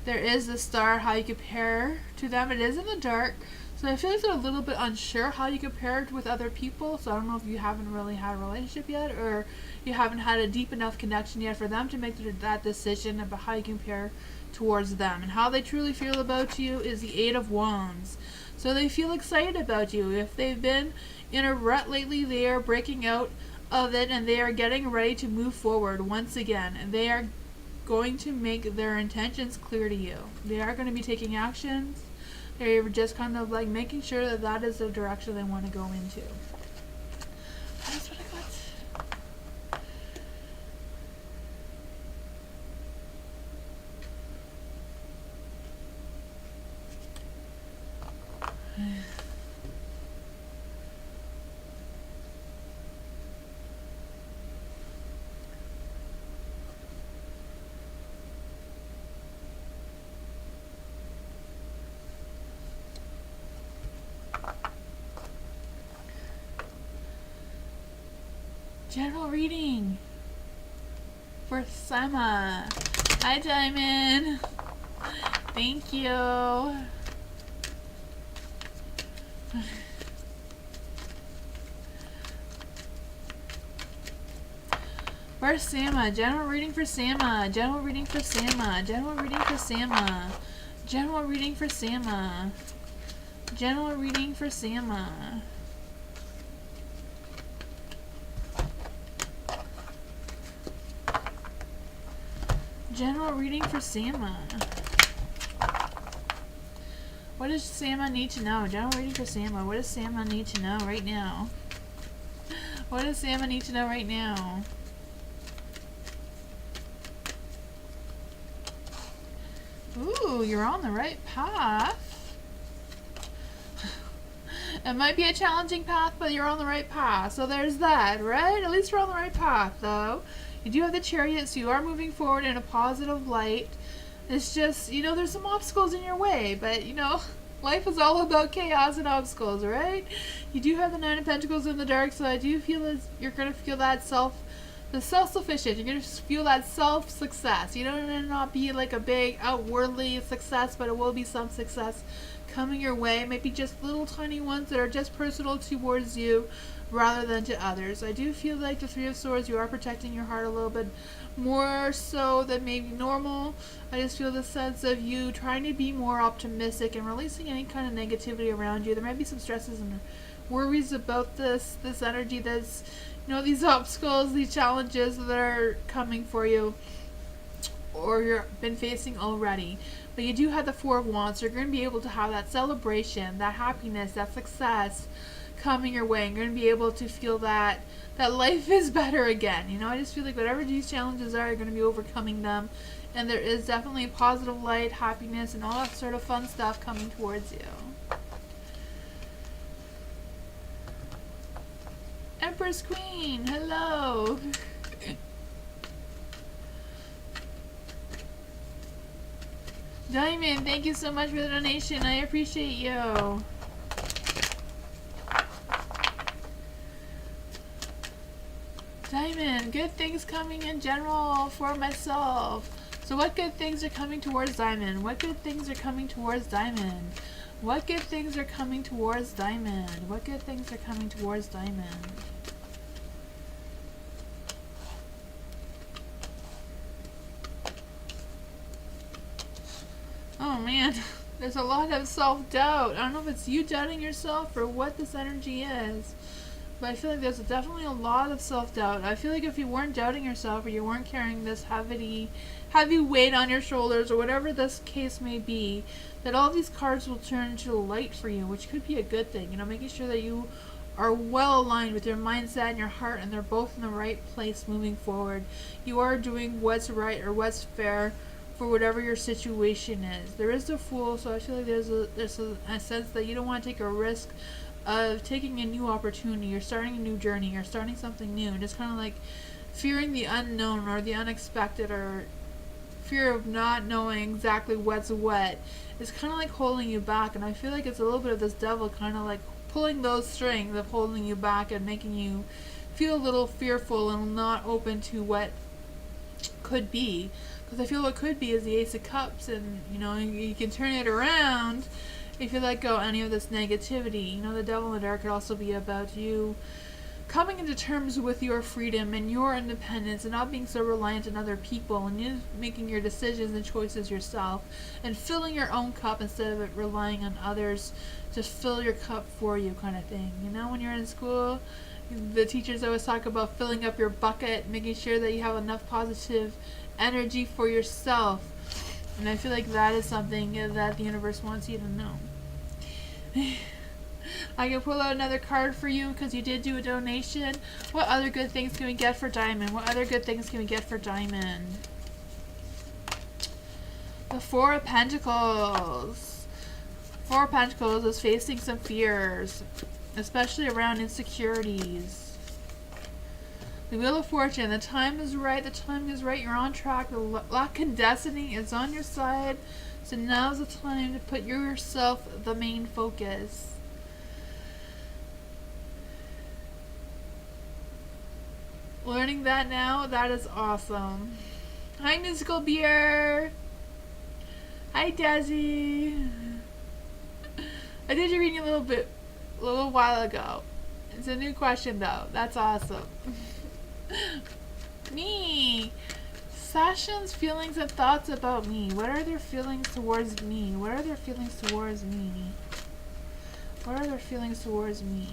There is the Star, how you compare to them. It is in the dark, so I feel like they're a little bit unsure how you compare it with other people. So I don't know if you haven't really had a relationship yet, or you haven't had a deep enough connection yet for them to make that decision about how you compare towards them. And how they truly feel about you is the Eight of Wands. So they feel excited about you. If they've been in a rut lately, they are breaking out of it, and they are getting ready to move forward once again. And they are going to make their intentions clear to you. They are going to be taking actions. They're just kind of like making sure that that is the direction they want to go into. That's what I got. General reading for Sama. Hi, Diamond. Thank you. For Sama. General reading for Sama. General reading for Sama. General reading for Sama. General reading for Sama. General reading for Sama. General reading for Sama. What does Sama need to know? General reading for Sama. What does Sama need to know right now? What does Sama need to know right now? Ooh, you're on the right path. It might be a challenging path, but you're on the right path. So there's that, right? At least you're on the right path, though. You do have the Chariot, so you are moving forward in a positive light. It's just, you know, there's some obstacles in your way, but, you know, life is all about chaos and obstacles, right? You do have the Nine of Pentacles in the dark, so I do feel that you're going to feel that self-sufficient. You're going to feel that self-success. You don't not be like a big outwardly success, but it will be some success coming your way. Maybe just little tiny ones that are just personal towards you rather than to others. I do feel like the Three of Swords, you are protecting your heart a little bit more so than maybe normal. I just feel the sense of you trying to be more optimistic and releasing any kind of negativity around you. There might be some stresses and worries about this energy that's, you know, these obstacles, these challenges that are coming for you or you've been facing already. But you do have the Four of Wands, so you're going to be able to have that celebration, that happiness, that success coming your way, and you're going to be able to feel that life is better again. You know, I just feel like whatever these challenges are, you're going to be overcoming them, and there is definitely positive light, happiness, and all that sort of fun stuff coming towards you. Empress Queen, hello. Diamond, thank you so much for the donation. I appreciate you. Diamond, good things coming in general for myself. So what good things are coming towards Diamond? What good things are coming towards Diamond? What good things are coming towards Diamond? What good things are coming towards Diamond? Oh man, there's a lot of self-doubt. I don't know if it's you doubting yourself or what this energy is. But I feel like there's definitely a lot of self-doubt. I feel like if you weren't doubting yourself or you weren't carrying this heavy weight on your shoulders or whatever this case may be, that all these cards will turn into light for you, which could be a good thing. You know, making sure that you are well aligned with your mindset and your heart and they're both in the right place moving forward. You are doing what's right or what's fair for whatever your situation is. There is the Fool, so I feel like there's a sense that you don't want to take a risk of taking a new opportunity. You're starting a new journey. You're starting something new. Just kind of like fearing the unknown or the unexpected or fear of not knowing exactly what's what is kind of like holding you back. And I feel like it's a little bit of this devil kind of like pulling those strings of holding you back and making you feel a little fearful and not open to what could be. Because I feel what could be is the Ace of Cups, and you know, you can turn it around if you let go any of this negativity. You know, the Devil in the Dark could also be about you coming into terms with your freedom and your independence and not being so reliant on other people, and you making your decisions and choices yourself and filling your own cup instead of it relying on others to fill your cup for you, kind of thing. You know, when you're in school, the teachers always talk about filling up your bucket, making sure that you have enough positive energy for yourself. And I feel like that is something that the universe wants you to know. I can pull out another card for you because you did do a donation. What other good things can we get for Diamond? What other good things can we get for Diamond? The Four of Pentacles. Four of Pentacles is facing some fears, especially around insecurities. The Wheel of Fortune. The time is right. The time is right. You're on track. The luck and destiny is on your side. So now's the time to put yourself the main focus. Learning that now, that is awesome. Hi, Musical Beer. Hi, Desi. I did your reading a little while ago. It's a new question though. That's awesome. Me. Sessions, feelings, and thoughts about me. What are their feelings towards me? What are their feelings towards me? What are their feelings towards me?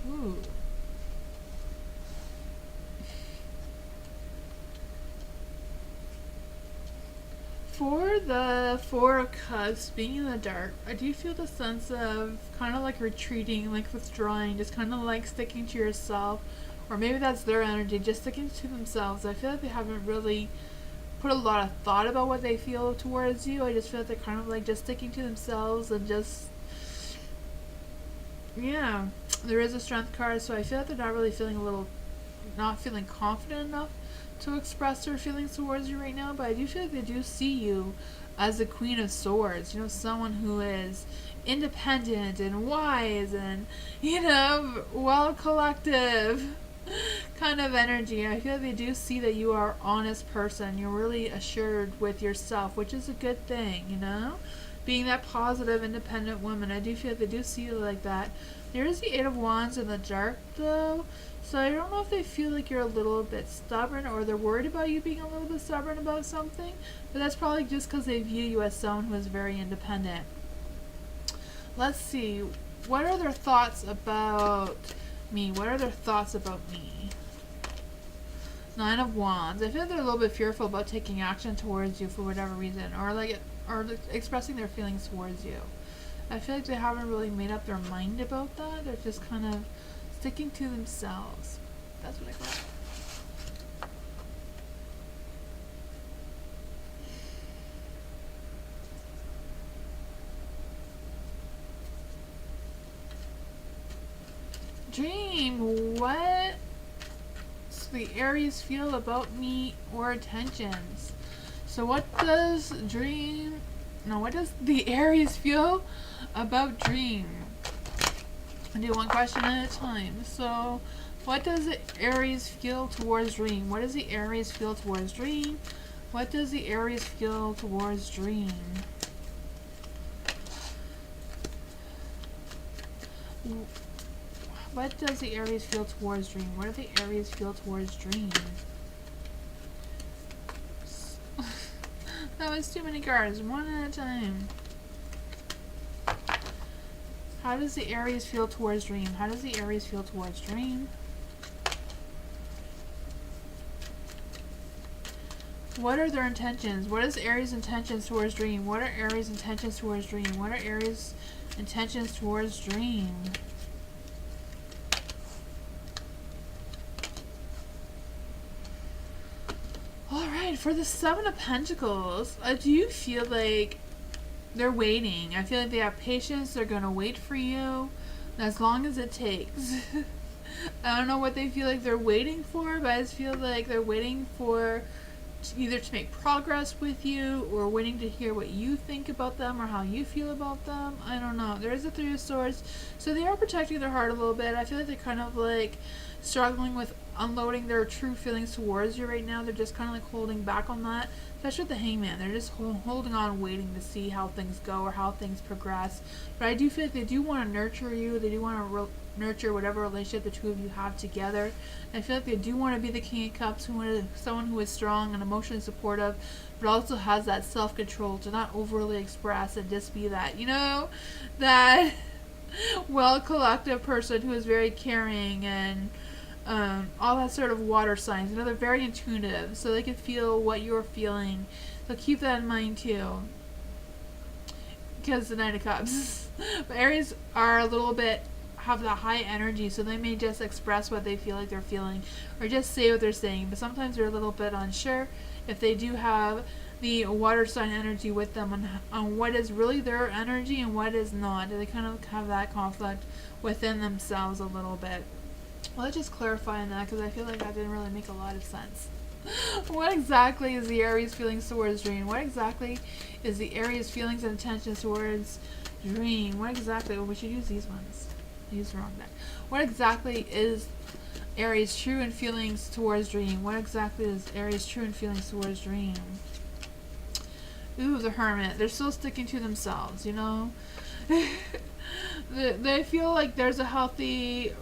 Ooh. For the Four of Cups, being in the dark, I do feel the sense of kind of like retreating, like withdrawing, just kind of like sticking to yourself. Or maybe that's their energy, just sticking to themselves. I feel like they haven't really put a lot of thought about what they feel towards you. I just feel like they're kind of like just sticking to themselves and just, yeah. There is a strength card, so I feel like they're not really feeling not feeling confident enough to express their feelings towards you right now, but I do feel like they do see you as the Queen of Swords. You know, someone who is independent and wise and, well collective kind of energy. I feel like they do see that you are an honest person. You're really assured with yourself, which is a good thing, Being that positive, independent woman, I do feel like they do see you like that. There is the Eight of Wands in the dark, though. So I don't know if they feel like you're a little bit stubborn or they're worried about you being a little bit stubborn about something. But that's probably just because they view you as someone who is very independent. Let's see. What are their thoughts about me? What are their thoughts about me? Nine of Wands. I feel like they're a little bit fearful about taking action towards you for whatever reason. Or expressing their feelings towards you. I feel like they haven't really made up their mind about that. They're just kind of sticking to themselves. That's what I got. Dream, what does the Aries feel about me or intentions? So what does the Aries feel about Dream? I do one question at a time. So, what does the Aries feel towards Dream? What does the Aries feel towards Dream? What does the Aries feel towards Dream? What does the Aries feel towards Dream? What do the Aries feel towards Dream? That was too many cards. One at a time. How does the Aries feel towards Dream? How does the Aries feel towards Dream? What are their intentions? What is Aries' intentions towards Dream? What are Aries' intentions towards Dream? What are Aries' intentions towards Dream? Alright, for the Seven of Pentacles, do you feel like they're waiting? I feel like they have patience. They're going to wait for you as long as it takes. I don't know what they feel like they're waiting for, but I just feel like they're waiting for either to make progress with you or waiting to hear what you think about them or how you feel about them. I don't know. There is a Three of Swords. So they are protecting their heart a little bit. I feel like they're kind of like struggling with unloading their true feelings towards you right now. They're just kind of like holding back on that. Especially with the Hangman. They're just holding on, waiting to see how things go or how things progress. But I do feel like they do want to nurture you. They do want to nurture whatever relationship the two of you have together. And I feel like they do want to be the King of Cups, someone who is strong and emotionally supportive, but also has that self-control to not overly express and just be that, that well-collective person who is very caring and all that sort of water signs. They're very intuitive, so they can feel what you're feeling. So keep that in mind too. Because the Nine of Cups. But Aries are a little bit, have that high energy, so they may just express what they feel like they're feeling, or just say what they're saying. But sometimes they're a little bit unsure if they do have the water sign energy with them on what is really their energy and what is not. They kind of have that conflict within themselves a little bit. Well, let's just clarify on that because I feel like that didn't really make a lot of sense. What exactly is the Aries feelings towards Dream? What exactly is the Aries feelings and intentions towards Dream? What exactly? Well, we should use these ones. I used the wrong deck. What exactly is Aries true and feelings towards Dream? What exactly is Aries true and feelings towards Dream? Ooh, the Hermit. They're still sticking to themselves, you know? They feel like there's a healthy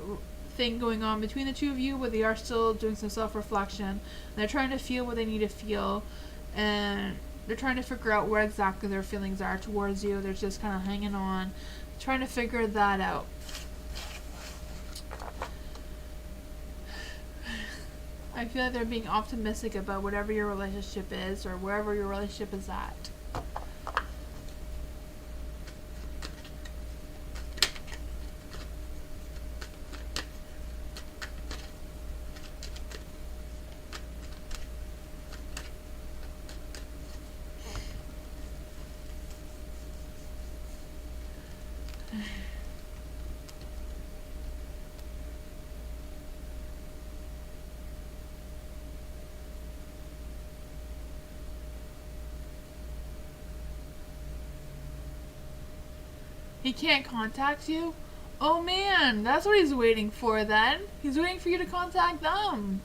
thing going on between the two of you, but they are still doing some self-reflection. They're trying to feel what they need to feel, and they're trying to figure out what exactly their feelings are towards you. They're just kind of hanging on, trying to figure that out. I feel like they're being optimistic about whatever your relationship is or wherever your relationship is at. He can't contact you? Oh man, that's what he's waiting for then. He's waiting for you to contact them.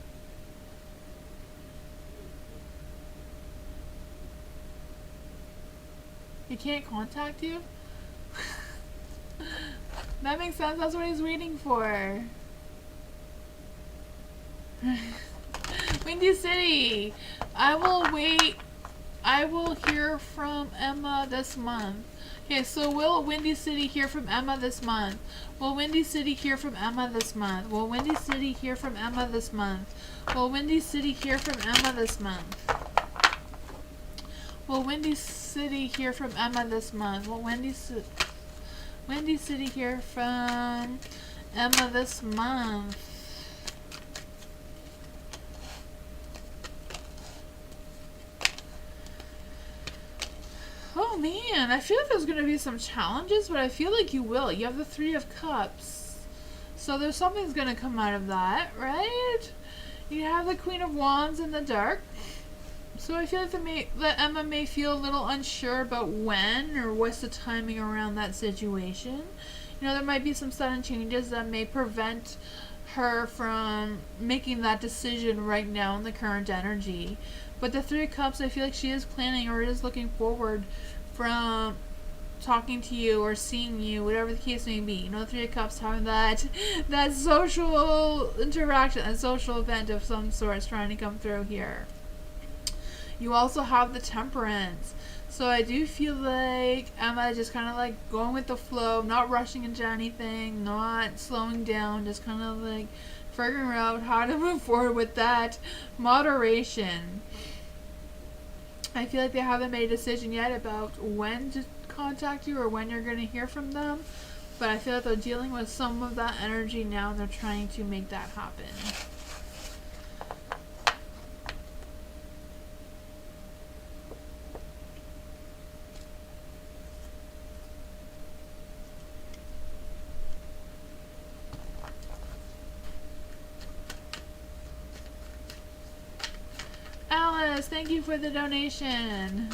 He can't contact you? That makes sense, that's what he's waiting for. Windy City! I will wait. I will hear from Emma this month. Okay, so will Windy City hear from Emma this month? Will Windy City hear from Emma this month? Will Windy City hear from Emma this month? Will Windy City hear from Emma this month? Will Windy City hear from Emma this month? Will Windy City hear from Emma this month? Oh man, I feel like there's going to be some challenges, but I feel like you will. You have the Three of Cups. So there's something's going to come out of that, right? You have the Queen of Wands in the dark. So I feel like that Emma may feel a little unsure about when or what's the timing around that situation. You know, there might be some sudden changes that may prevent her from making that decision right now in the current energy. But the Three of Cups, I feel like she is planning or is looking forward from talking to you or seeing you, whatever the case may be. You know, the Three of Cups having that social interaction, a social event of some sort is trying to come through here. You also have the Temperance. So I do feel like Emma just kind of like going with the flow, not rushing into anything, not slowing down, just kind of like figuring out how to move forward with that moderation. I feel like they haven't made a decision yet about when to contact you or when you're going to hear from them, but I feel like they're dealing with some of that energy now and they're trying to make that happen. Alice, thank you for the donation.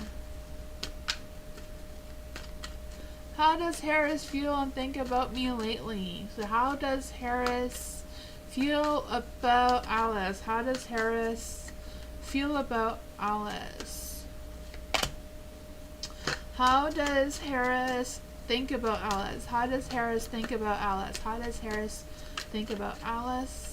How does Harris feel and think about me lately? So how does Harris feel about Alice? How does Harris feel about Alice? How does Harris think about Alice? How does Harris think about Alice? How does Harris think about Alice?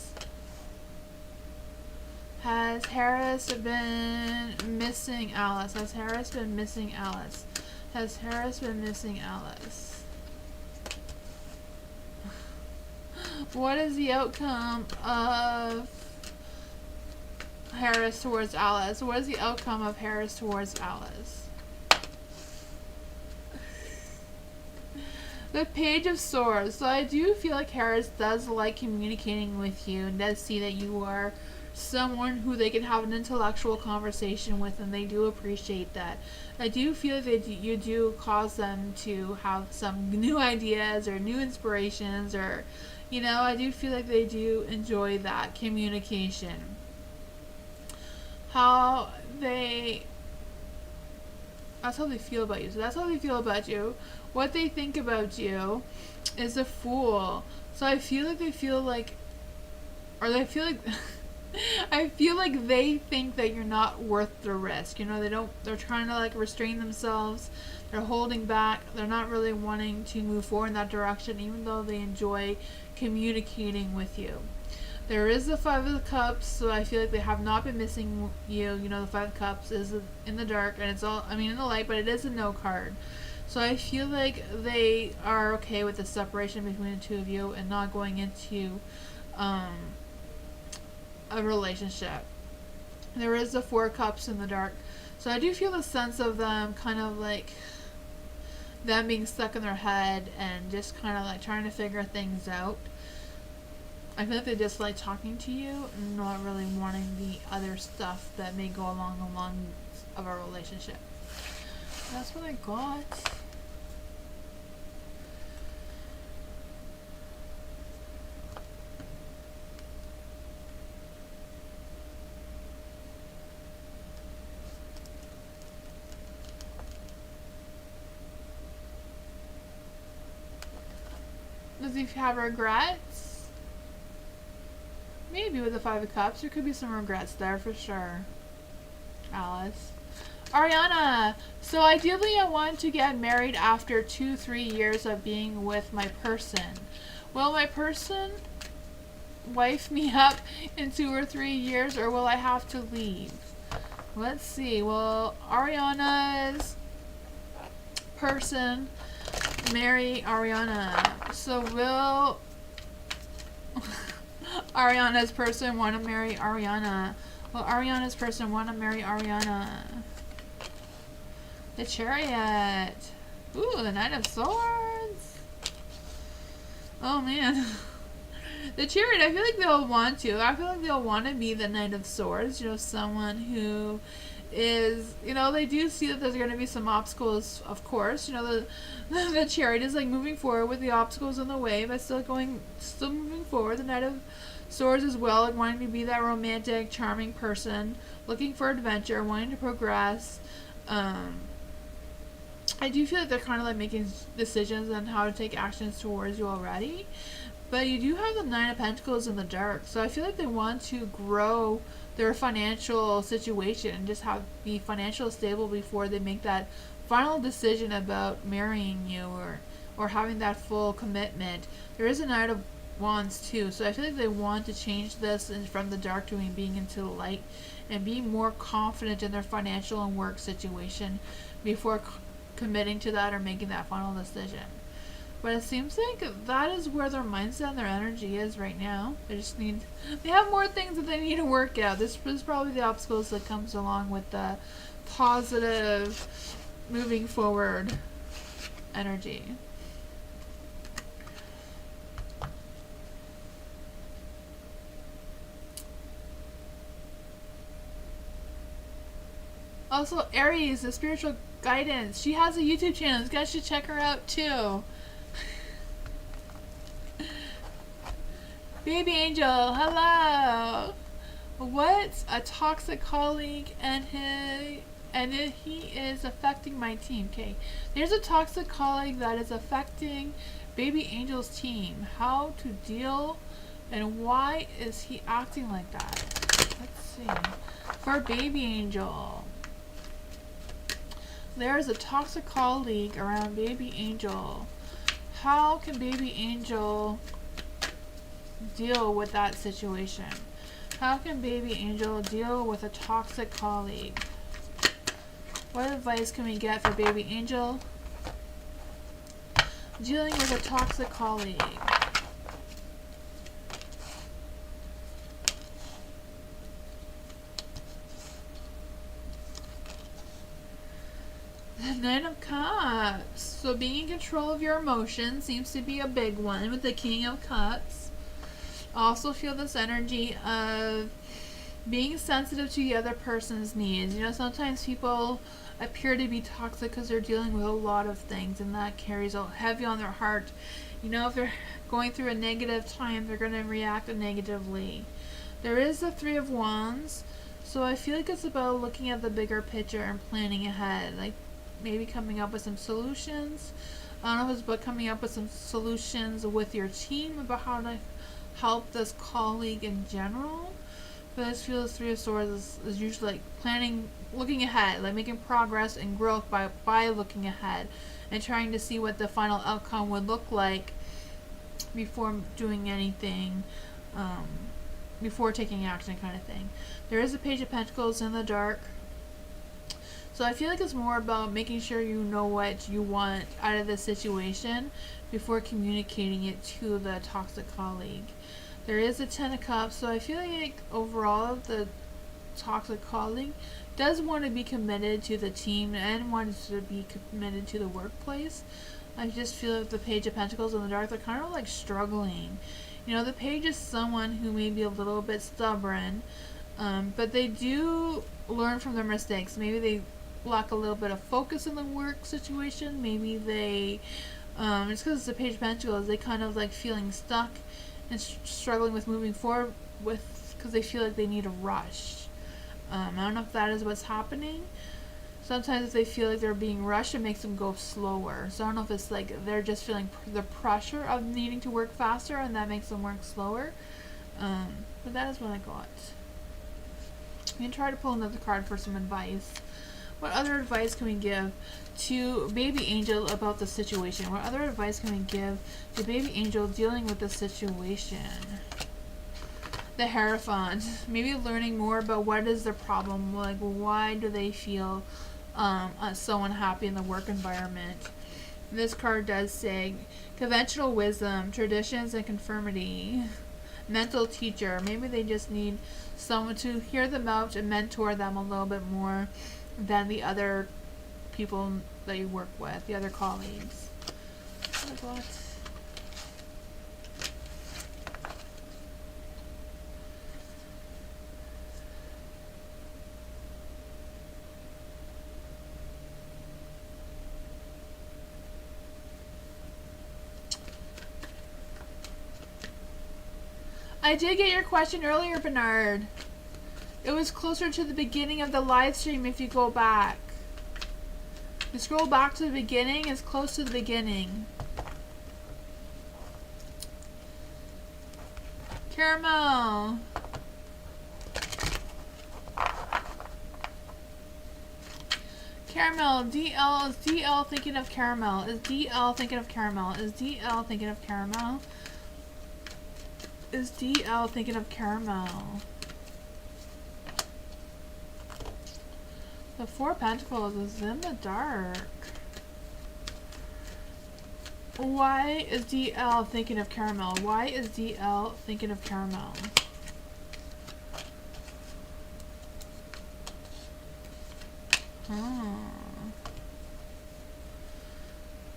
Has Harris been missing Alice? Has Harris been missing Alice? Has Harris been missing Alice? What is the outcome of Harris towards Alice? What is the outcome of Harris towards Alice? The Page of Swords. So I do feel like Harris does like communicating with you and does see that you are someone who they can have an intellectual conversation with, and they do appreciate that. I do feel that you do cause them to have some new ideas or new inspirations, or, you know, I do feel like they do enjoy that communication. how they that's how they feel about you. So that's how they feel about you. What they think about you is a Fool. So I feel like they feel like, or they feel like, I feel like they think that you're not worth the risk. You know, they're trying to like restrain themselves. They're holding back. They're not really wanting to move forward in that direction, even though they enjoy communicating with you. There is the Five of Cups, so I feel like they have not been missing you. You know, the Five of Cups is in the dark, and it's all, I mean, in the light, but it is a no card. So I feel like they are okay with the separation between the two of you and not going into a relationship. There is the Four of Cups in the dark. So I do feel the sense of them kind of like them being stuck in their head and just kind of like trying to figure things out. I feel like they just like talking to you and not really wanting the other stuff that may go along the lines of a relationship. That's what I got. Does he have regrets? Maybe with the Five of Cups. There could be some regrets there for sure. Alice. Ariana. So ideally I want to get married after 2-3 years of being with my person. Will my person wife me up in 2 or 3 years, or will I have to leave? Let's see. Will Ariana's person marry Ariana? So will Ariana's person want to marry Ariana? Will Ariana's person want to marry Ariana? The Chariot. Ooh, the Knight of Swords. Oh man. The Chariot, I feel like they'll want to. I feel like they'll want to be the Knight of Swords. You know, someone who is, you know, they do see that there's going to be some obstacles, of course. You know, the Chariot is like moving forward with the obstacles in the way, but still moving forward. The Knight of Swords as well, like wanting to be that romantic, charming person, looking for adventure, wanting to progress. I do feel like they're kind of like making decisions on how to take actions towards you already. But you do have the Nine of Pentacles in the dark. So I feel like they want to grow their financial situation and just be financially stable before they make that final decision about marrying you or having that full commitment. There is a Knight of Wands too. So I feel like they want to change this from the dark to being into the light and be more confident in their financial and work situation before committing to that or making that final decision. But it seems like that is where their mindset and their energy is right now. They have more things that they need to work out. This is probably the obstacles that comes along with the positive moving forward energy. Also, Aries, the spiritual guidance. She has a YouTube channel. You guys should check her out too. Baby Angel, hello. What's a toxic colleague and he is affecting my team? Okay, there's a toxic colleague that is affecting Baby Angel's team. How to deal and why is he acting like that? Let's see. For Baby Angel, there's a toxic colleague around Baby Angel. How can Baby Angel deal with that situation? How can Baby Angel deal with a toxic colleague? What advice can we get for Baby Angel dealing with a toxic colleague? The Nine of Cups. So being in control of your emotions seems to be a big one with the King of Cups. Also feel this energy of being sensitive to the other person's needs. You know, sometimes people appear to be toxic because they're dealing with a lot of things and that carries heavy on their heart. You know, if they're going through a negative time, they're going to react negatively. There is the Three of Wands. So I feel like it's about looking at the bigger picture and planning ahead, like maybe coming up with some solutions. I don't know if it's about coming up with some solutions with your team about how to help this colleague in general. But I just feel this Three of Swords is usually like planning, looking ahead, like making progress and growth by looking ahead and trying to see what the final outcome would look like before doing anything, before taking action, kind of thing. There is a Page of Pentacles in the dark. So I feel like it's more about making sure you know what you want out of the situation before communicating it to the toxic colleague. There is a Ten of Cups, so I feel like overall the toxic colleague does want to be committed to the team and wants to be committed to the workplace. I just feel like the Page of Pentacles in the dark, they're kind of like struggling. You know, the Page is someone who may be a little bit stubborn, but they do learn from their mistakes. Maybe they lack a little bit of focus in the work situation. Maybe they, it's because it's the Page of Pentacles, they kind of like feeling stuck and struggling with moving forward with, because they feel like they need a rush. I don't know if that is what's happening. Sometimes if they feel like they're being rushed, it makes them go slower. So I don't know if it's like they're just feeling the pressure of needing to work faster and that makes them work slower. But that is what I got. I'm going to try to pull another card for some advice. What other advice can we give to Baby Angel about the situation? What other advice can we give to Baby Angel dealing with the situation? The Hierophant. Maybe learning more about what is the problem. Like, why do they feel so unhappy in the work environment? This card does say conventional wisdom, traditions, and conformity. Mental teacher. Maybe they just need someone to hear them out and mentor them a little bit more than the other people that you work with, the other colleagues. What? I did get your question earlier, Bernard. It was closer to the beginning of the live stream if you go back. You scroll back to the beginning, it's close to the beginning. Caramel. Caramel. DL. Is DL thinking of caramel? Is DL thinking of caramel? Is DL thinking of caramel? Is DL thinking of caramel? The Four of Pentacles is in the dark. Why is DL thinking of caramel? Why is DL thinking of caramel?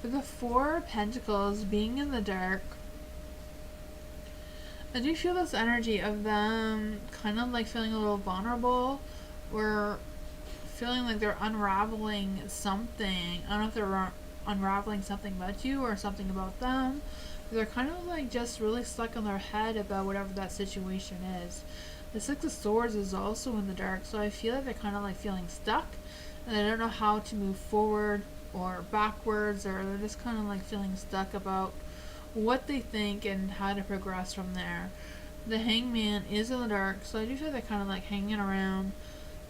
For the Four of Pentacles being in the dark, I do feel this energy of them kind of like feeling a little vulnerable or feeling like they're unraveling something. I don't know if they're unraveling something about you or something about them. They're kind of like just really stuck in their head about whatever that situation is. The Six of Swords is also in the dark, so I feel like they're kind of like feeling stuck and they don't know how to move forward or backwards, or they're just kind of like feeling stuck about what they think and how to progress from there. The Hangman is in the dark, so I do feel they're kind of like hanging around,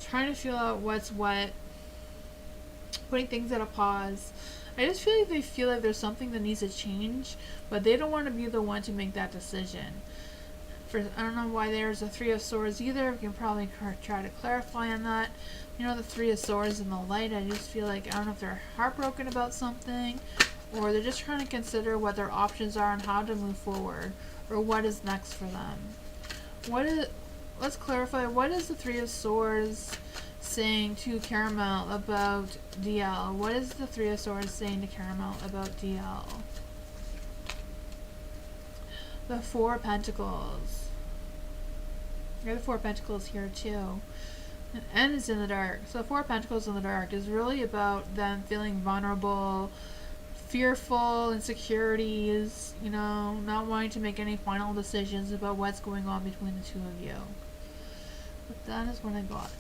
trying to feel out what's what, putting things at a pause. I just feel like they feel like there's something that needs to change, but they don't want to be the one to make that decision. I don't know why there's a Three of Swords either. We can probably try to clarify on that. You know, the Three of Swords in the light, I just feel like, I don't know if they're heartbroken about something, or they're just trying to consider what their options are and how to move forward, or what is next for them. Let's clarify, what is the Three of Swords saying to Caramel about DL? What is the Three of Swords saying to Caramel about DL? The Four of Pentacles. You have the Four of Pentacles here too. And it's in the dark. So the Four of Pentacles in the dark is really about them feeling vulnerable, fearful, insecurities, you know, not wanting to make any final decisions about what's going on between the two of you. But that is what I got.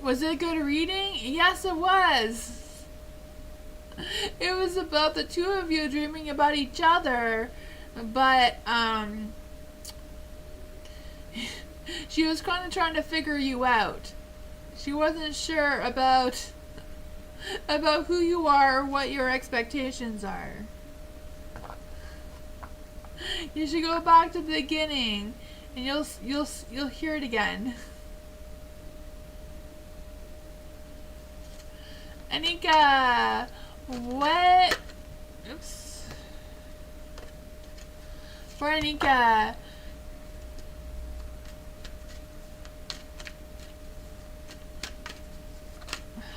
Was it a good reading? Yes, it was. It was about the two of you dreaming about each other, but she was kind of trying to figure you out. She wasn't sure about who you are or what your expectations are. You should go back to the beginning, and you'll hear it again. Anika, what? Oops. For Anika.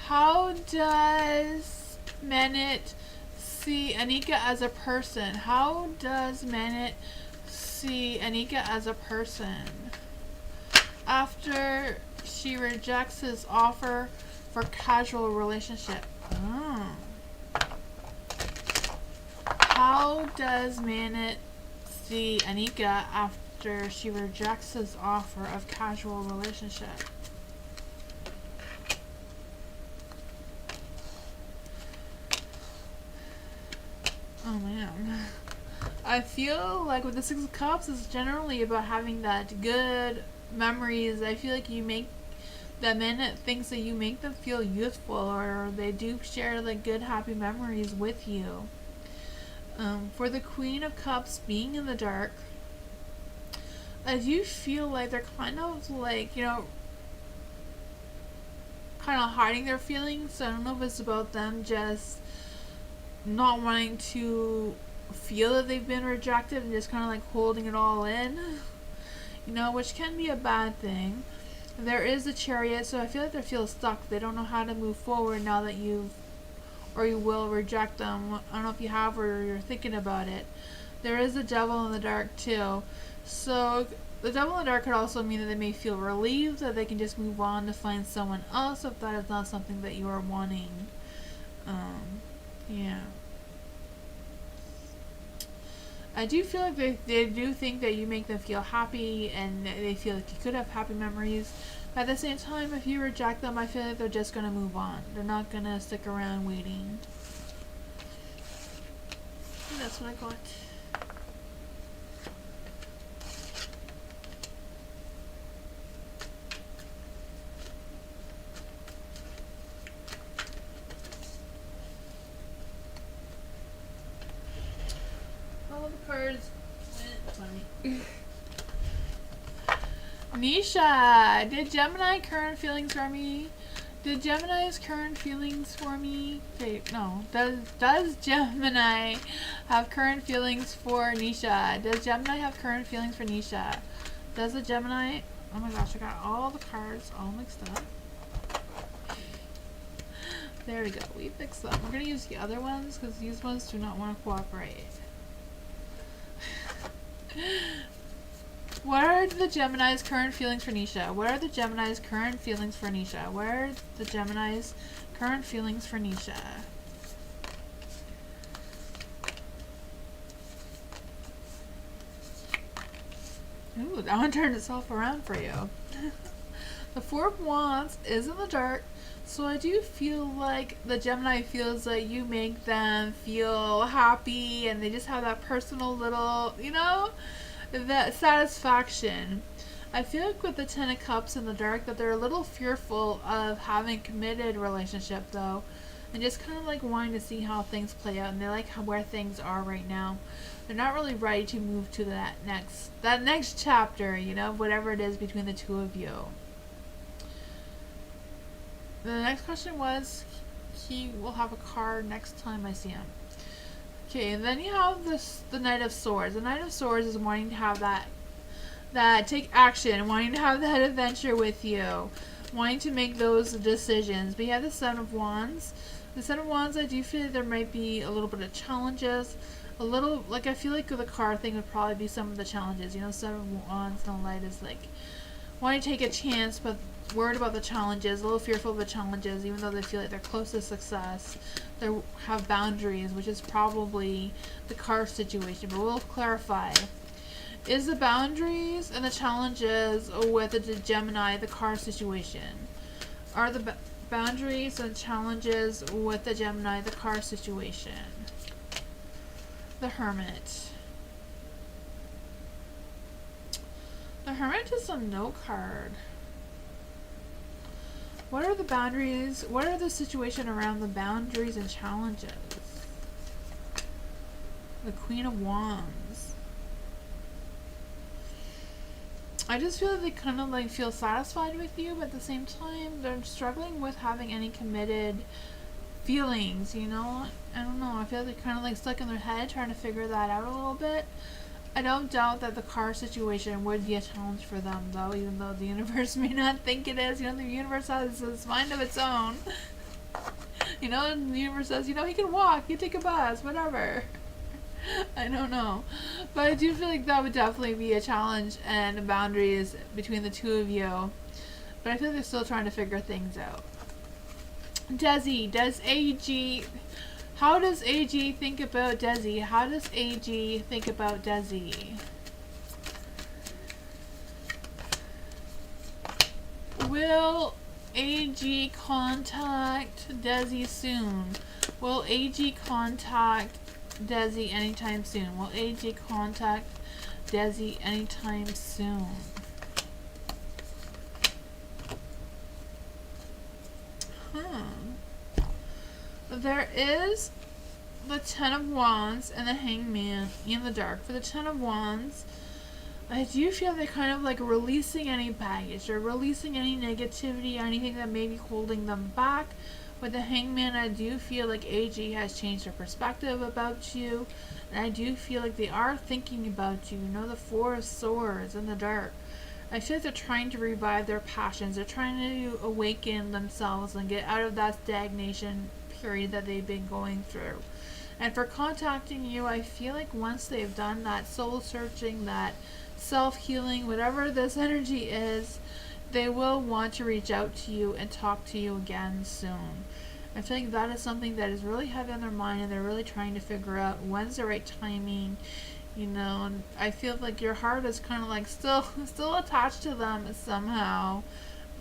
How does Manet see Anika as a person? How does Manet see Anika as a person? After she rejects his offer for casual relationship. Oh. How does Manet see Anika after she rejects his offer of casual relationship? Oh man. I feel like with the Six of Cups, it's generally about having that good memories. I feel like you make the Manet thinks that you make them feel youthful, or they do share like good happy memories with you. For the Queen of Cups being in the dark, I do feel like they're kind of like, kind of hiding their feelings. So I don't know if it's about them just not wanting to feel that they've been rejected and just kind of like holding it all in, which can be a bad thing. There is a Chariot, so I feel like they feel stuck. They don't know how to move forward now that you will reject them. I don't know if you have or you're thinking about it. There is a Devil in the dark too. So the Devil in the dark could also mean that they may feel relieved that they can just move on to find someone else if that is not something that you are wanting. Yeah. I do feel like they do think that you make them feel happy and they feel like you could have happy memories. But at the same time, if you reject them, I feel like they're just going to move on. They're not going to stick around waiting. And that's what I got. All the cards went funny. Nisha, did Gemini current feelings for me? Did Gemini's current feelings for me? Wait, no. Does Gemini have current feelings for Nisha? Does Gemini have current feelings for Nisha? Does the Gemini? Oh my gosh, I got all the cards all mixed up. There we go. We fixed them. We're gonna use the other ones because these ones do not want to cooperate. What are the Gemini's current feelings for Nisha? What are the Gemini's current feelings for Nisha? What are the Gemini's current feelings for Nisha? Ooh, that one turned itself around for you. The Four of Wands is in the dark, so I do feel like the Gemini feels like you make them feel happy and they just have that personal little, that satisfaction. I feel like with the Ten of Cups in the dark that they're a little fearful of having a committed relationship though, and just kind of like wanting to see how things play out, and they like where things are right now. They're not really ready to move to that next chapter, whatever it is between the two of you. The next question was, he will have a card next time I see him. Okay, and then you have the Knight of Swords. The Knight of Swords is wanting to have that take action, wanting to have that adventure with you, wanting to make those decisions. But you have the Seven of Wands. The Seven of Wands, I do feel like there might be a little bit of challenges. A little, like I feel like the car thing would probably be some of the challenges. Seven of Wands in the light is like wanting to take a chance, but worried about the challenges, a little fearful of the challenges, even though they feel like they're close to success. They have boundaries, which is probably the car situation, but we'll clarify. is the boundaries and the challenges with the Gemini, the car situation. Are the boundaries and challenges with the Gemini, the car situation. The Hermit. The Hermit is a no card. What are the boundaries? What are the situation around the boundaries and challenges? The Queen of Wands. I just feel that they kind of like feel satisfied with you, but at the same time, they're struggling with having any committed feelings, you know? I don't know. I feel like they're kind of like stuck in their head trying to figure that out a little bit. I don't doubt that the car situation would be a challenge for them, though, even though the universe may not think it is. You know, the universe has this mind of its own. You know, and the universe says, you know, he can walk, you take a bus, whatever. I don't know. But I do feel like that would definitely be a challenge and boundaries between the two of you. But I feel like they're still trying to figure things out. Desi, does AG... How does AG think about Desi? How does AG think about Desi? Will AG contact Desi soon? Will AG contact Desi anytime soon? Will AG contact Desi anytime soon? There is the Ten of Wands and the Hangman in the dark. For the Ten of Wands, I do feel they're kind of like releasing any baggage or releasing any negativity, anything that may be holding them back. With the Hangman, I do feel like AG has changed their perspective about you. And I do feel like they are thinking about you. You know, the Four of Swords in the dark. I feel like they're trying to revive their passions. They're trying to awaken themselves and get out of that stagnation period that they've been going through. And for contacting you, I feel like once they've done that soul searching, that self-healing, whatever this energy is, they will want to reach out to you and talk to you again soon. I feel like that is something that is really heavy on their mind, and they're really trying to figure out when's the right timing. You know, and I feel like your heart is kind of like still attached to them somehow.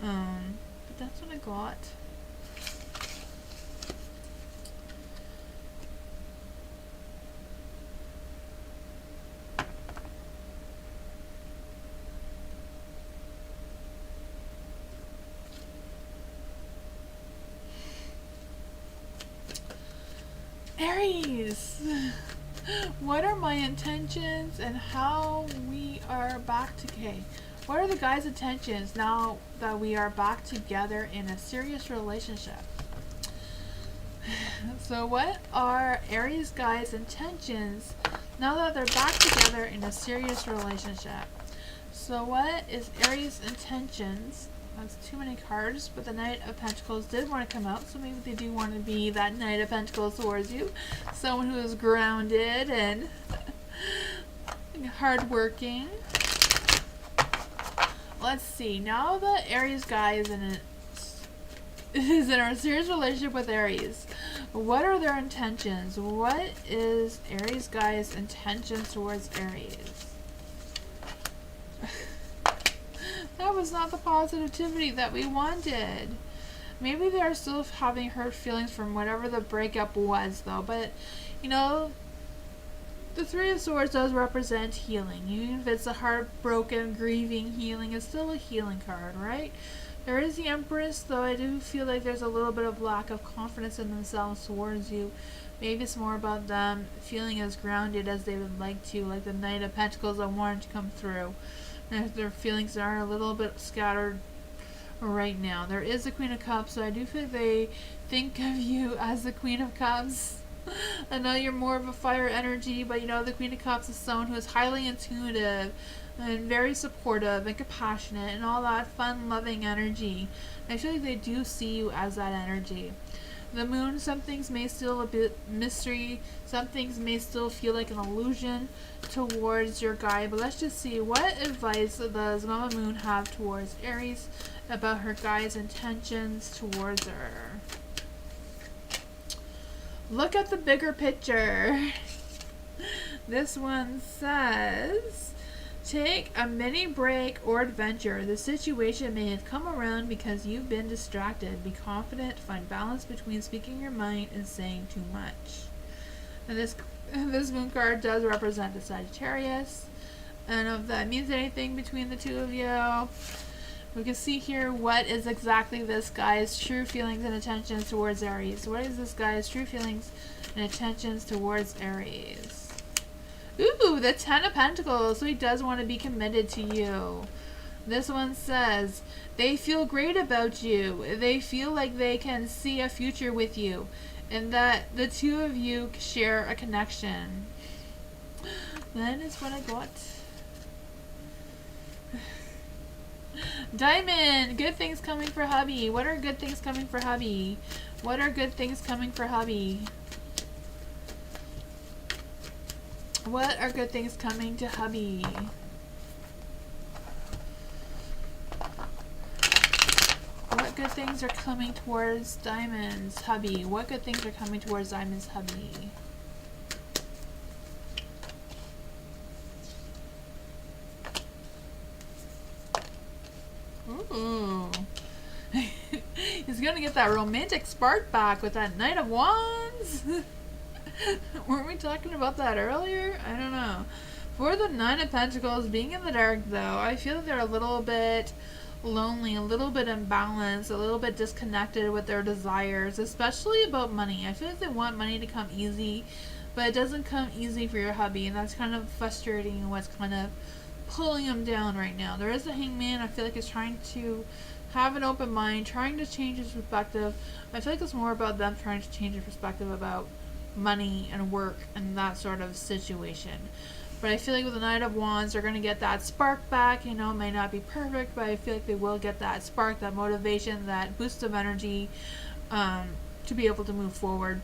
But that's what I got. Aries, what are my intentions and how we are back together? What are the guys' intentions now that we are back together in a serious relationship? So what are Aries guys' intentions now that they're back together in a serious relationship? So what is Aries' intentions? That's too many cards, but the Knight of Pentacles did want to come out, so maybe they do want to be that Knight of Pentacles towards you. Someone who is grounded and hardworking. Let's see. Now that Aries guy is in a serious relationship with Aries, what are their intentions? What is Aries guy's intentions towards Aries? That was not the positivity that we wanted. Maybe they're still having hurt feelings from whatever the breakup was, though. But, you know, the Three of Swords does represent healing. Even if it's a heartbroken, grieving healing, it's still a healing card, right? There is the Empress, though I do feel like there's a little bit of lack of confidence in themselves towards you. Maybe it's more about them feeling as grounded as they would like to, like the Knight of Pentacles that wanted to come through. And their feelings are a little bit scattered right now. There is the Queen of Cups, so I do feel they think of you as the Queen of Cups. I know you're more of a fire energy, but you know the Queen of Cups is someone who is highly intuitive and very supportive and compassionate and all that fun-loving energy. I feel like they do see you as that energy. The Moon, some things may still a bit mystery, some things may still feel like an illusion towards your guy, but let's just see, what advice does Mama Moon have towards Aries about her guy's intentions towards her? Look at the bigger picture. This one says Take a mini break or adventure. The situation may have come around because you've been distracted. Be confident. Find balance between speaking your mind and saying too much. And this moon card does represent a Sagittarius. I don't know if that means anything between the two of you. We can see here what is exactly this guy's true feelings and intentions towards Aries. What is this guy's true feelings and intentions towards Aries? Ooh, the Ten of Pentacles. So he does want to be committed to you. This one says, they feel great about you. They feel like they can see a future with you. And that the two of you share a connection. That is what I got. Diamond. Good things coming for hubby. What are good things coming for hubby? What are good things coming for hubby? What are good things coming to hubby? What good things are coming towards Diamond's hubby? What good things are coming towards Diamond's hubby? Ooh. He's gonna get that romantic spark back with that Knight of Wands. Weren't we talking about that earlier? I don't know. For the Nine of Pentacles, being in the dark though, I feel that they're a little bit lonely, a little bit imbalanced, a little bit disconnected with their desires, especially about money. I feel like they want money to come easy, but it doesn't come easy for your hubby, and that's kind of frustrating and what's kind of pulling him down right now. There is a Hangman. I feel like he's trying to have an open mind, trying to change his perspective. I feel like it's more about them trying to change their perspective about money and work and that sort of situation. But I feel like with the Knight of Wands, they're going to get that spark back. You know, it may not be perfect, but I feel like they will get that spark, that motivation, that boost of energy to be able to move forward.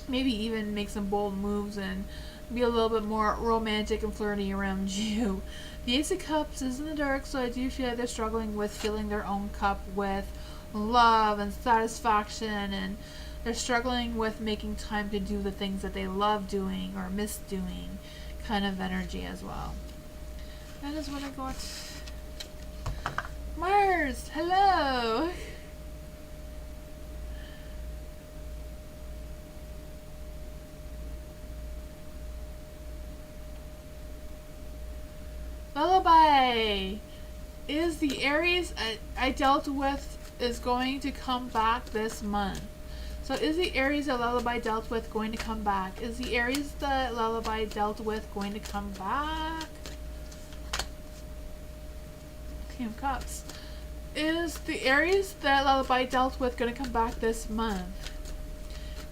Maybe even make some bold moves and be a little bit more romantic and flirty around you. The Ace of Cups is in the dark, so I do feel like they're struggling with filling their own cup with love and satisfaction, and they're struggling with making time to do the things that they love doing or miss doing, kind of energy as well. That is what I got. Mars, hello. Lullaby. Is the Aries I dealt with is going to come back this month? So is the Aries that Lullaby dealt with going to come back? Is the Aries that Lullaby dealt with going to come back? King of Cups. Is the Aries that Lullaby dealt with going to come back this month?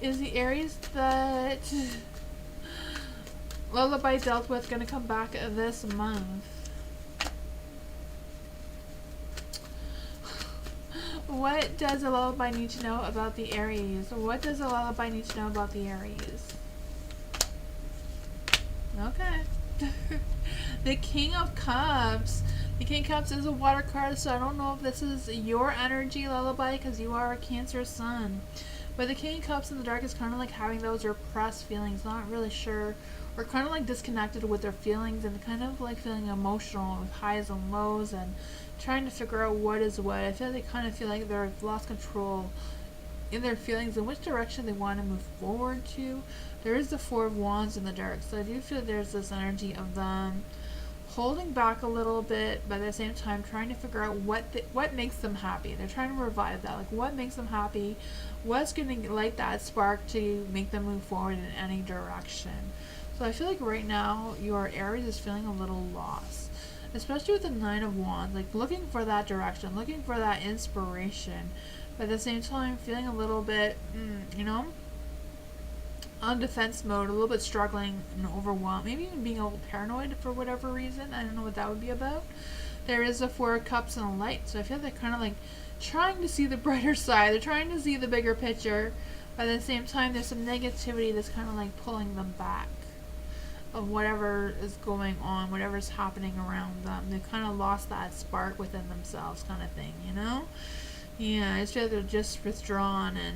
Is the Aries that Lullaby dealt with going to come back this month? What does a lullaby need to know about the Aries? What does a lullaby need to know about the Aries? Okay. The King of Cups. The King of Cups is a water card, so I don't know if this is your energy, lullaby, because you are a Cancer sun. But the King of Cups in the dark is kind of like having those repressed feelings, not really sure, or kind of like disconnected with their feelings, and kind of like feeling emotional with highs and lows and trying to figure out what is what. I feel like they kind of feel like they've lost control in their feelings and which direction they want to move forward to. There is the Four of Wands in the dark, so I do feel there's this energy of them holding back a little bit, but at the same time trying to figure out what makes them happy. They're trying to revive that, like what makes them happy, what's going to light that spark to make them move forward in any direction. So I feel like right now your Aries is feeling a little lost, especially with the Nine of Wands, like looking for that direction, looking for that inspiration, but at the same time feeling a little bit, on defense mode, a little bit struggling and overwhelmed, maybe even being a little paranoid for whatever reason. I don't know what that would be about. There is a Four of Cups and a Light, so I feel they're kind of like trying to see the brighter side. They're trying to see the bigger picture, but at the same time there's some negativity that's kind of like pulling them back of whatever is going on, whatever's happening around them. They've kind of lost that spark within themselves, kind of thing, Yeah, I just feel like they're just withdrawn and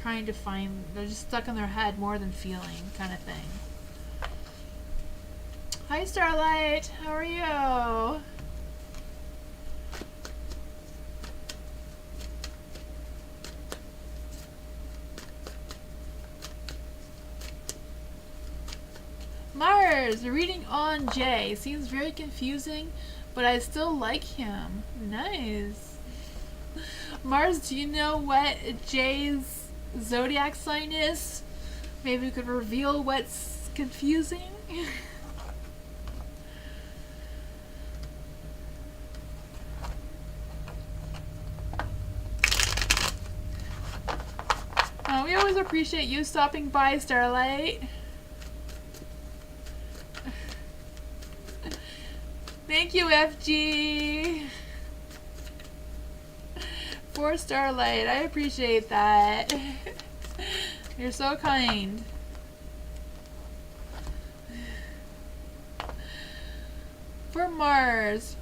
trying to find, they're just stuck in their head more than feeling, kind of thing. Hi, Starlight. How are you? Mars, reading on Jay. Seems very confusing, but I still like him. Nice. Mars, do you know what Jay's zodiac sign is? Maybe we could reveal what's confusing? We always appreciate you stopping by, Starlight. Thank you, FG. For Starlight, I appreciate that. You're so kind. For Mars.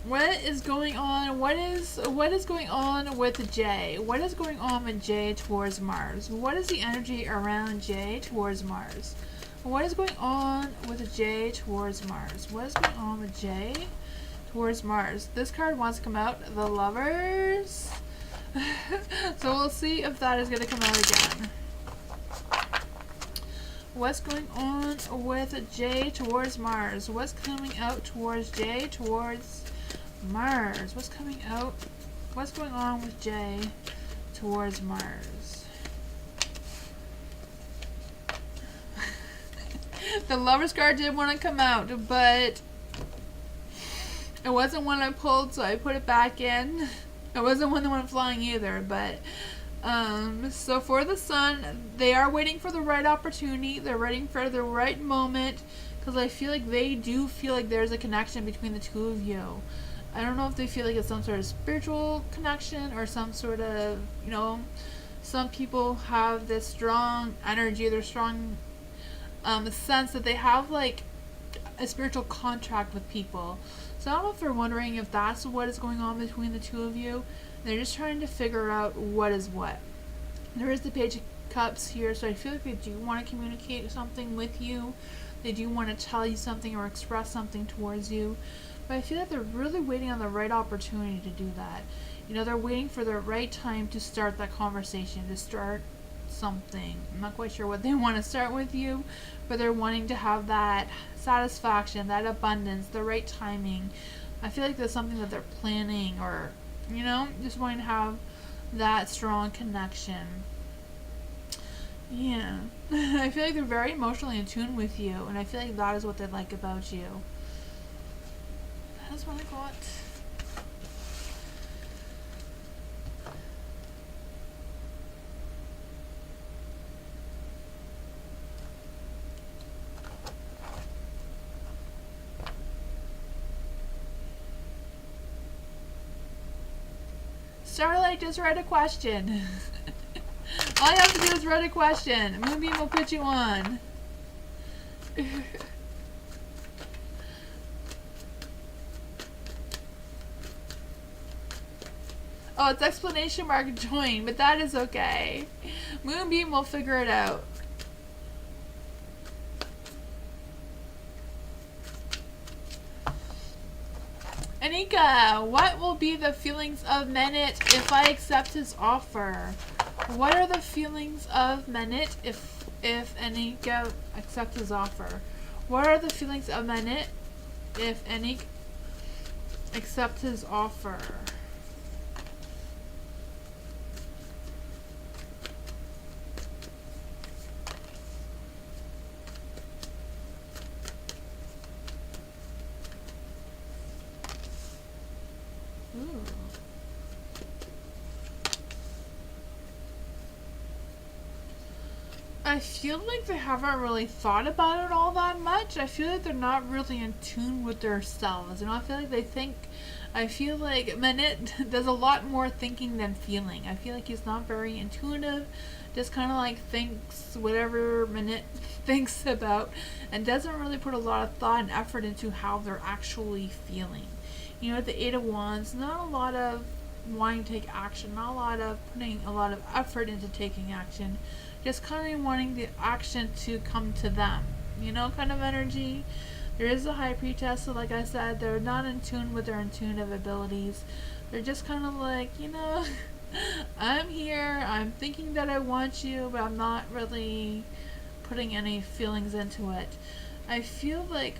What is going on? What is going on with Jay? What is going on with Jay towards Mars? What is the energy around Jay towards Mars? What is going on with Jay towards Mars? What is going on with Jay towards Mars? This card wants to come out, the Lovers. So we'll see if that is going to come out again. What's going on with Jay towards Mars? What's coming out towards Jay towards Mars? What's coming out? What's going on with Jay towards Mars? The Lovers card did want to come out, but it wasn't one I pulled, so I put it back in. It wasn't one that went flying either, but so for the Sun, they are waiting for the right opportunity. They're waiting for the right moment, because I feel like they do feel like there's a connection between the two of you. I don't know if they feel like it's some sort of spiritual connection or some sort of, you know, some people have this strong energy, their strong sense that they have like a spiritual contract with people. So I don't know if they're wondering if that's what is going on between the two of you. They're just trying to figure out what is what. There is the Page of Cups here, so I feel like they do want to communicate something with you. They do want to tell you something or express something towards you. But I feel like they're really waiting on the right opportunity to do that. You know, they're waiting for the right time to start that conversation, to start something. I'm not quite sure what they want to start with you, but they're wanting to have that satisfaction, that abundance, the right timing. I feel like there's something that they're planning, or, you know, just wanting to have that strong connection. Yeah. I feel like they're very emotionally in tune with you, and I feel like that is what they like about you. That's what I got. Starlight just read a question. All you have to do is read a question. Moonbeam will put you on. Oh, it's exclamation mark join, but that is okay. Moonbeam will figure it out. Anika, what will be the feelings of Menit if I accept his offer? What are the feelings of Menit if Anika accepts his offer? What are the feelings of Menit if Anika accepts his offer? I feel like they haven't really thought about it all that much. I feel like they're not really in tune with themselves. You know, I feel like they think. I feel like Menit does a lot more thinking than feeling. I feel like he's not very intuitive. Just kind of like thinks whatever Menit thinks about, and doesn't really put a lot of thought and effort into how they're actually feeling. You know, with the Eight of Wands, not a lot of wanting to take action, not a lot of putting a lot of effort into taking action, just kind of wanting the action to come to them, kind of energy. There is a high priestess, so like I said, they're not in tune with their intuitive abilities. They're just kind of like, I'm here, I'm thinking that I want you, but I'm not really putting any feelings into it. I feel like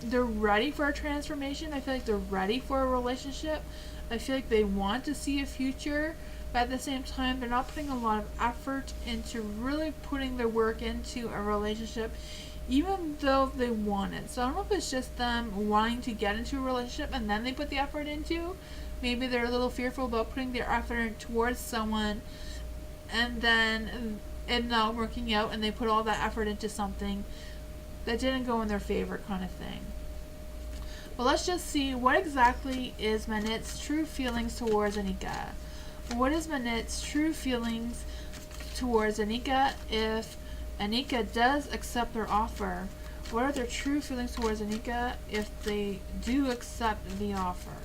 they're ready for a transformation. I feel like they're ready for a relationship. I feel like they want to see a future, but at the same time, they're not putting a lot of effort into really putting their work into a relationship, even though they want it. So I don't know if it's just them wanting to get into a relationship and then they put the effort into. Maybe they're a little fearful about putting their effort towards someone and then it not working out, and they put all that effort into something that didn't go in their favor, kind of thing. But let's just see what exactly is Manit's true feelings towards Anika. What is Manit's true feelings towards Anika if Anika does accept their offer? What are their true feelings towards Anika if they do accept the offer?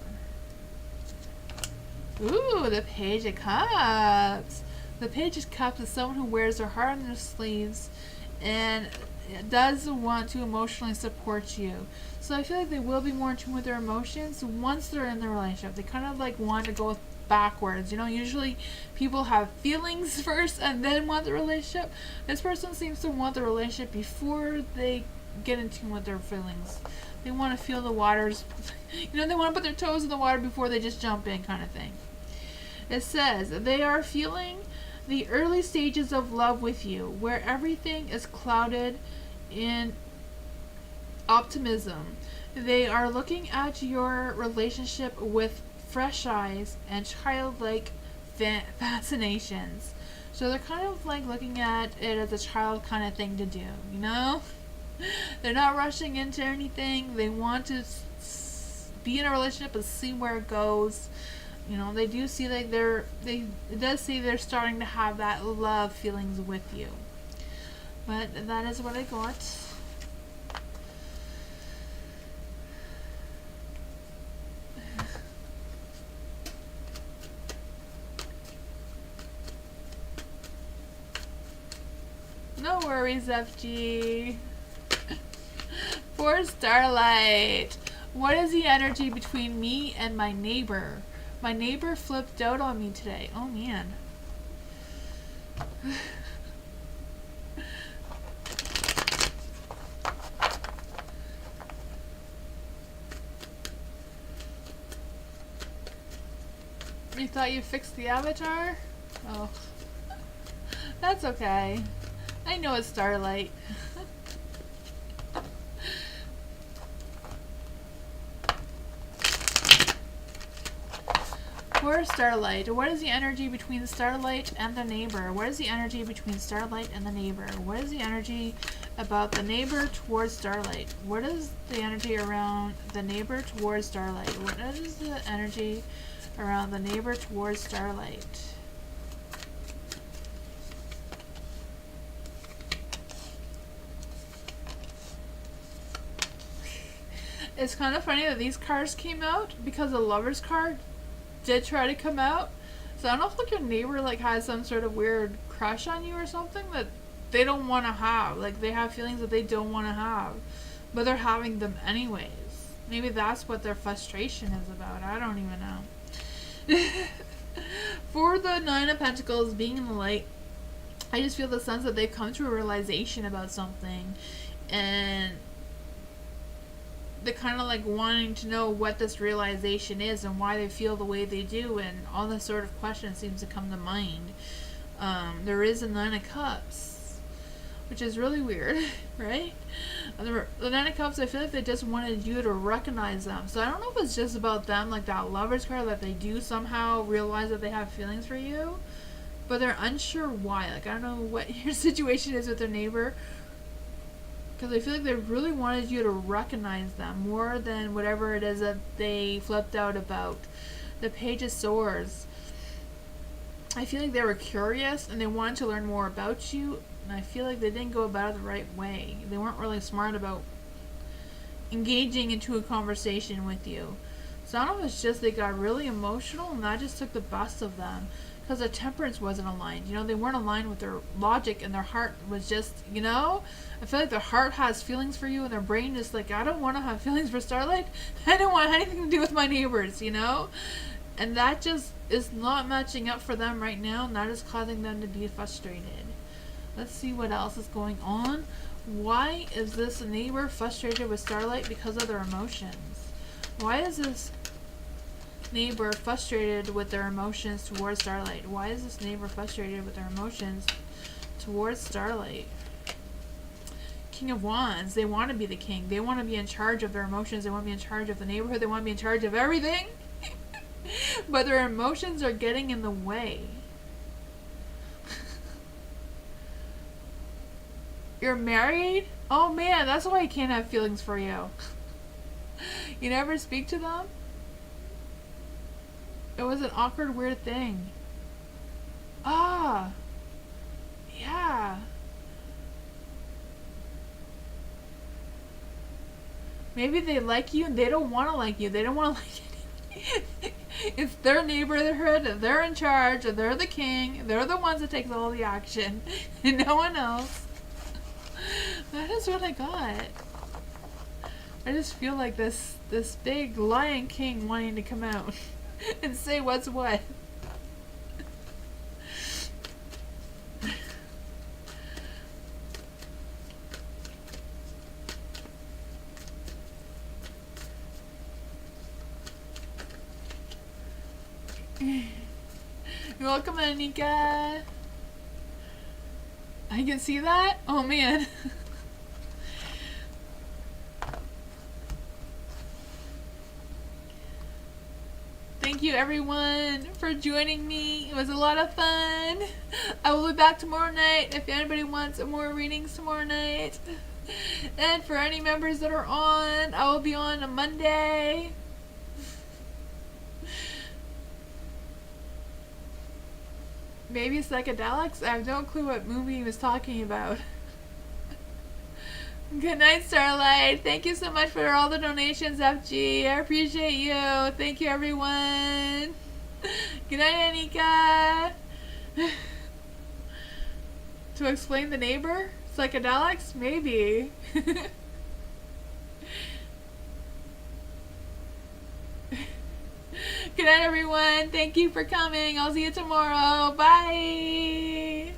Ooh, the Page of Cups. The Page of Cups is someone who wears their heart on their sleeves and does want to emotionally support you. So I feel like they will be more in tune with their emotions once they're in the relationship. They kind of like want to go backwards. Usually people have feelings first and then want the relationship. This person seems to want the relationship before they get in tune with their feelings. They want to feel the waters. They want to put their toes in the water before they just jump in, kind of thing. It says they are feeling the early stages of love with you, where everything is clouded in optimism. They are looking at your relationship with fresh eyes and childlike fascinations. So they're kind of like looking at it as a child kind of thing to do, They're not rushing into anything. They want to be in a relationship and see where it goes. They do see like it does see they're starting to have that love feelings with you. But that is what I got. No worries, FG. For Starlight, what is the energy between me and my neighbor? My neighbor flipped out on me today. Oh, man. You thought you fixed the avatar? Oh. That's okay. I know it's Starlight. For Starlight, what is the energy between Starlight and the neighbor? What is the energy between Starlight and the neighbor? What is the energy about the neighbor towards Starlight? What is the energy around the neighbor towards Starlight? What is the energy around the neighbor towards Starlight? It's kind of funny that these cards came out because the Lover's card did try to come out. So I don't know if like your neighbor like has some sort of weird crush on you or something that they don't want to have. Like they have feelings that they don't want to have, but they're having them anyways. Maybe that's what their frustration is about. I don't even know. For the Nine of Pentacles being in the light, I just feel the sense that they've come to a realization about something and they're kind of like wanting to know what this realization is and why they feel the way they do, and all this sort of questions seems to come to mind. There is a Nine of Cups, which is really weird, right? The Nine of Cups, I feel like they just wanted you to recognize them. So I don't know if it's just about them, like that Lover's card, that they do somehow realize that they have feelings for you, but they're unsure why. Like I don't know what your situation is with their neighbor, because I feel like they really wanted you to recognize them more than whatever it is that they flipped out about. The Page of Swords. I feel like they were curious and they wanted to learn more about you, and I feel like they didn't go about it the right way. They weren't really smart about engaging into a conversation with you. Some of it's just they got really emotional and that just took the best of them. Because their temperance wasn't aligned. You know, they weren't aligned with their logic and their heart was just, you know? I feel like their heart has feelings for you and their brain is like, I don't want to have feelings for Starlight. I don't want anything to do with my neighbors, you know? And that just is not matching up for them right now and that is causing them to be frustrated. Let's see what else is going on. Why is this neighbor frustrated with Starlight? Because of their emotions. Why is this neighbor frustrated with their emotions towards Starlight? Why is this neighbor frustrated with their emotions towards Starlight? King of Wands. They want to be the king. They want to be in charge of their emotions. They want to be in charge of the neighborhood. They want to be in charge of everything. But their emotions are getting in the way. You're married? Oh man, that's why I can't have feelings for you. You never speak to them? It was an awkward, weird thing. Ah. Yeah. Maybe they like you and they don't want to like you. They don't want to like you. It's their neighborhood, they're in charge, they're the king, they're the ones that takes all the action, and no one else. That is what I got. I just feel like this big Lion King wanting to come out and say what's what. You're welcome, Anika. I can see that? Oh man. Thank you everyone for joining me. It was a lot of fun. I will be back tomorrow night if anybody wants more readings tomorrow night. And for any members that are on, I will be on a Monday. Maybe psychedelics? I have no clue what movie he was talking about. Good night, Starlight. Thank you so much for all the donations, FG. I appreciate you. Thank you, everyone. Good night, Anika. To explain the neighbor? Psychedelics? Maybe. Good night, everyone. Thank you for coming. I'll see you tomorrow. Bye.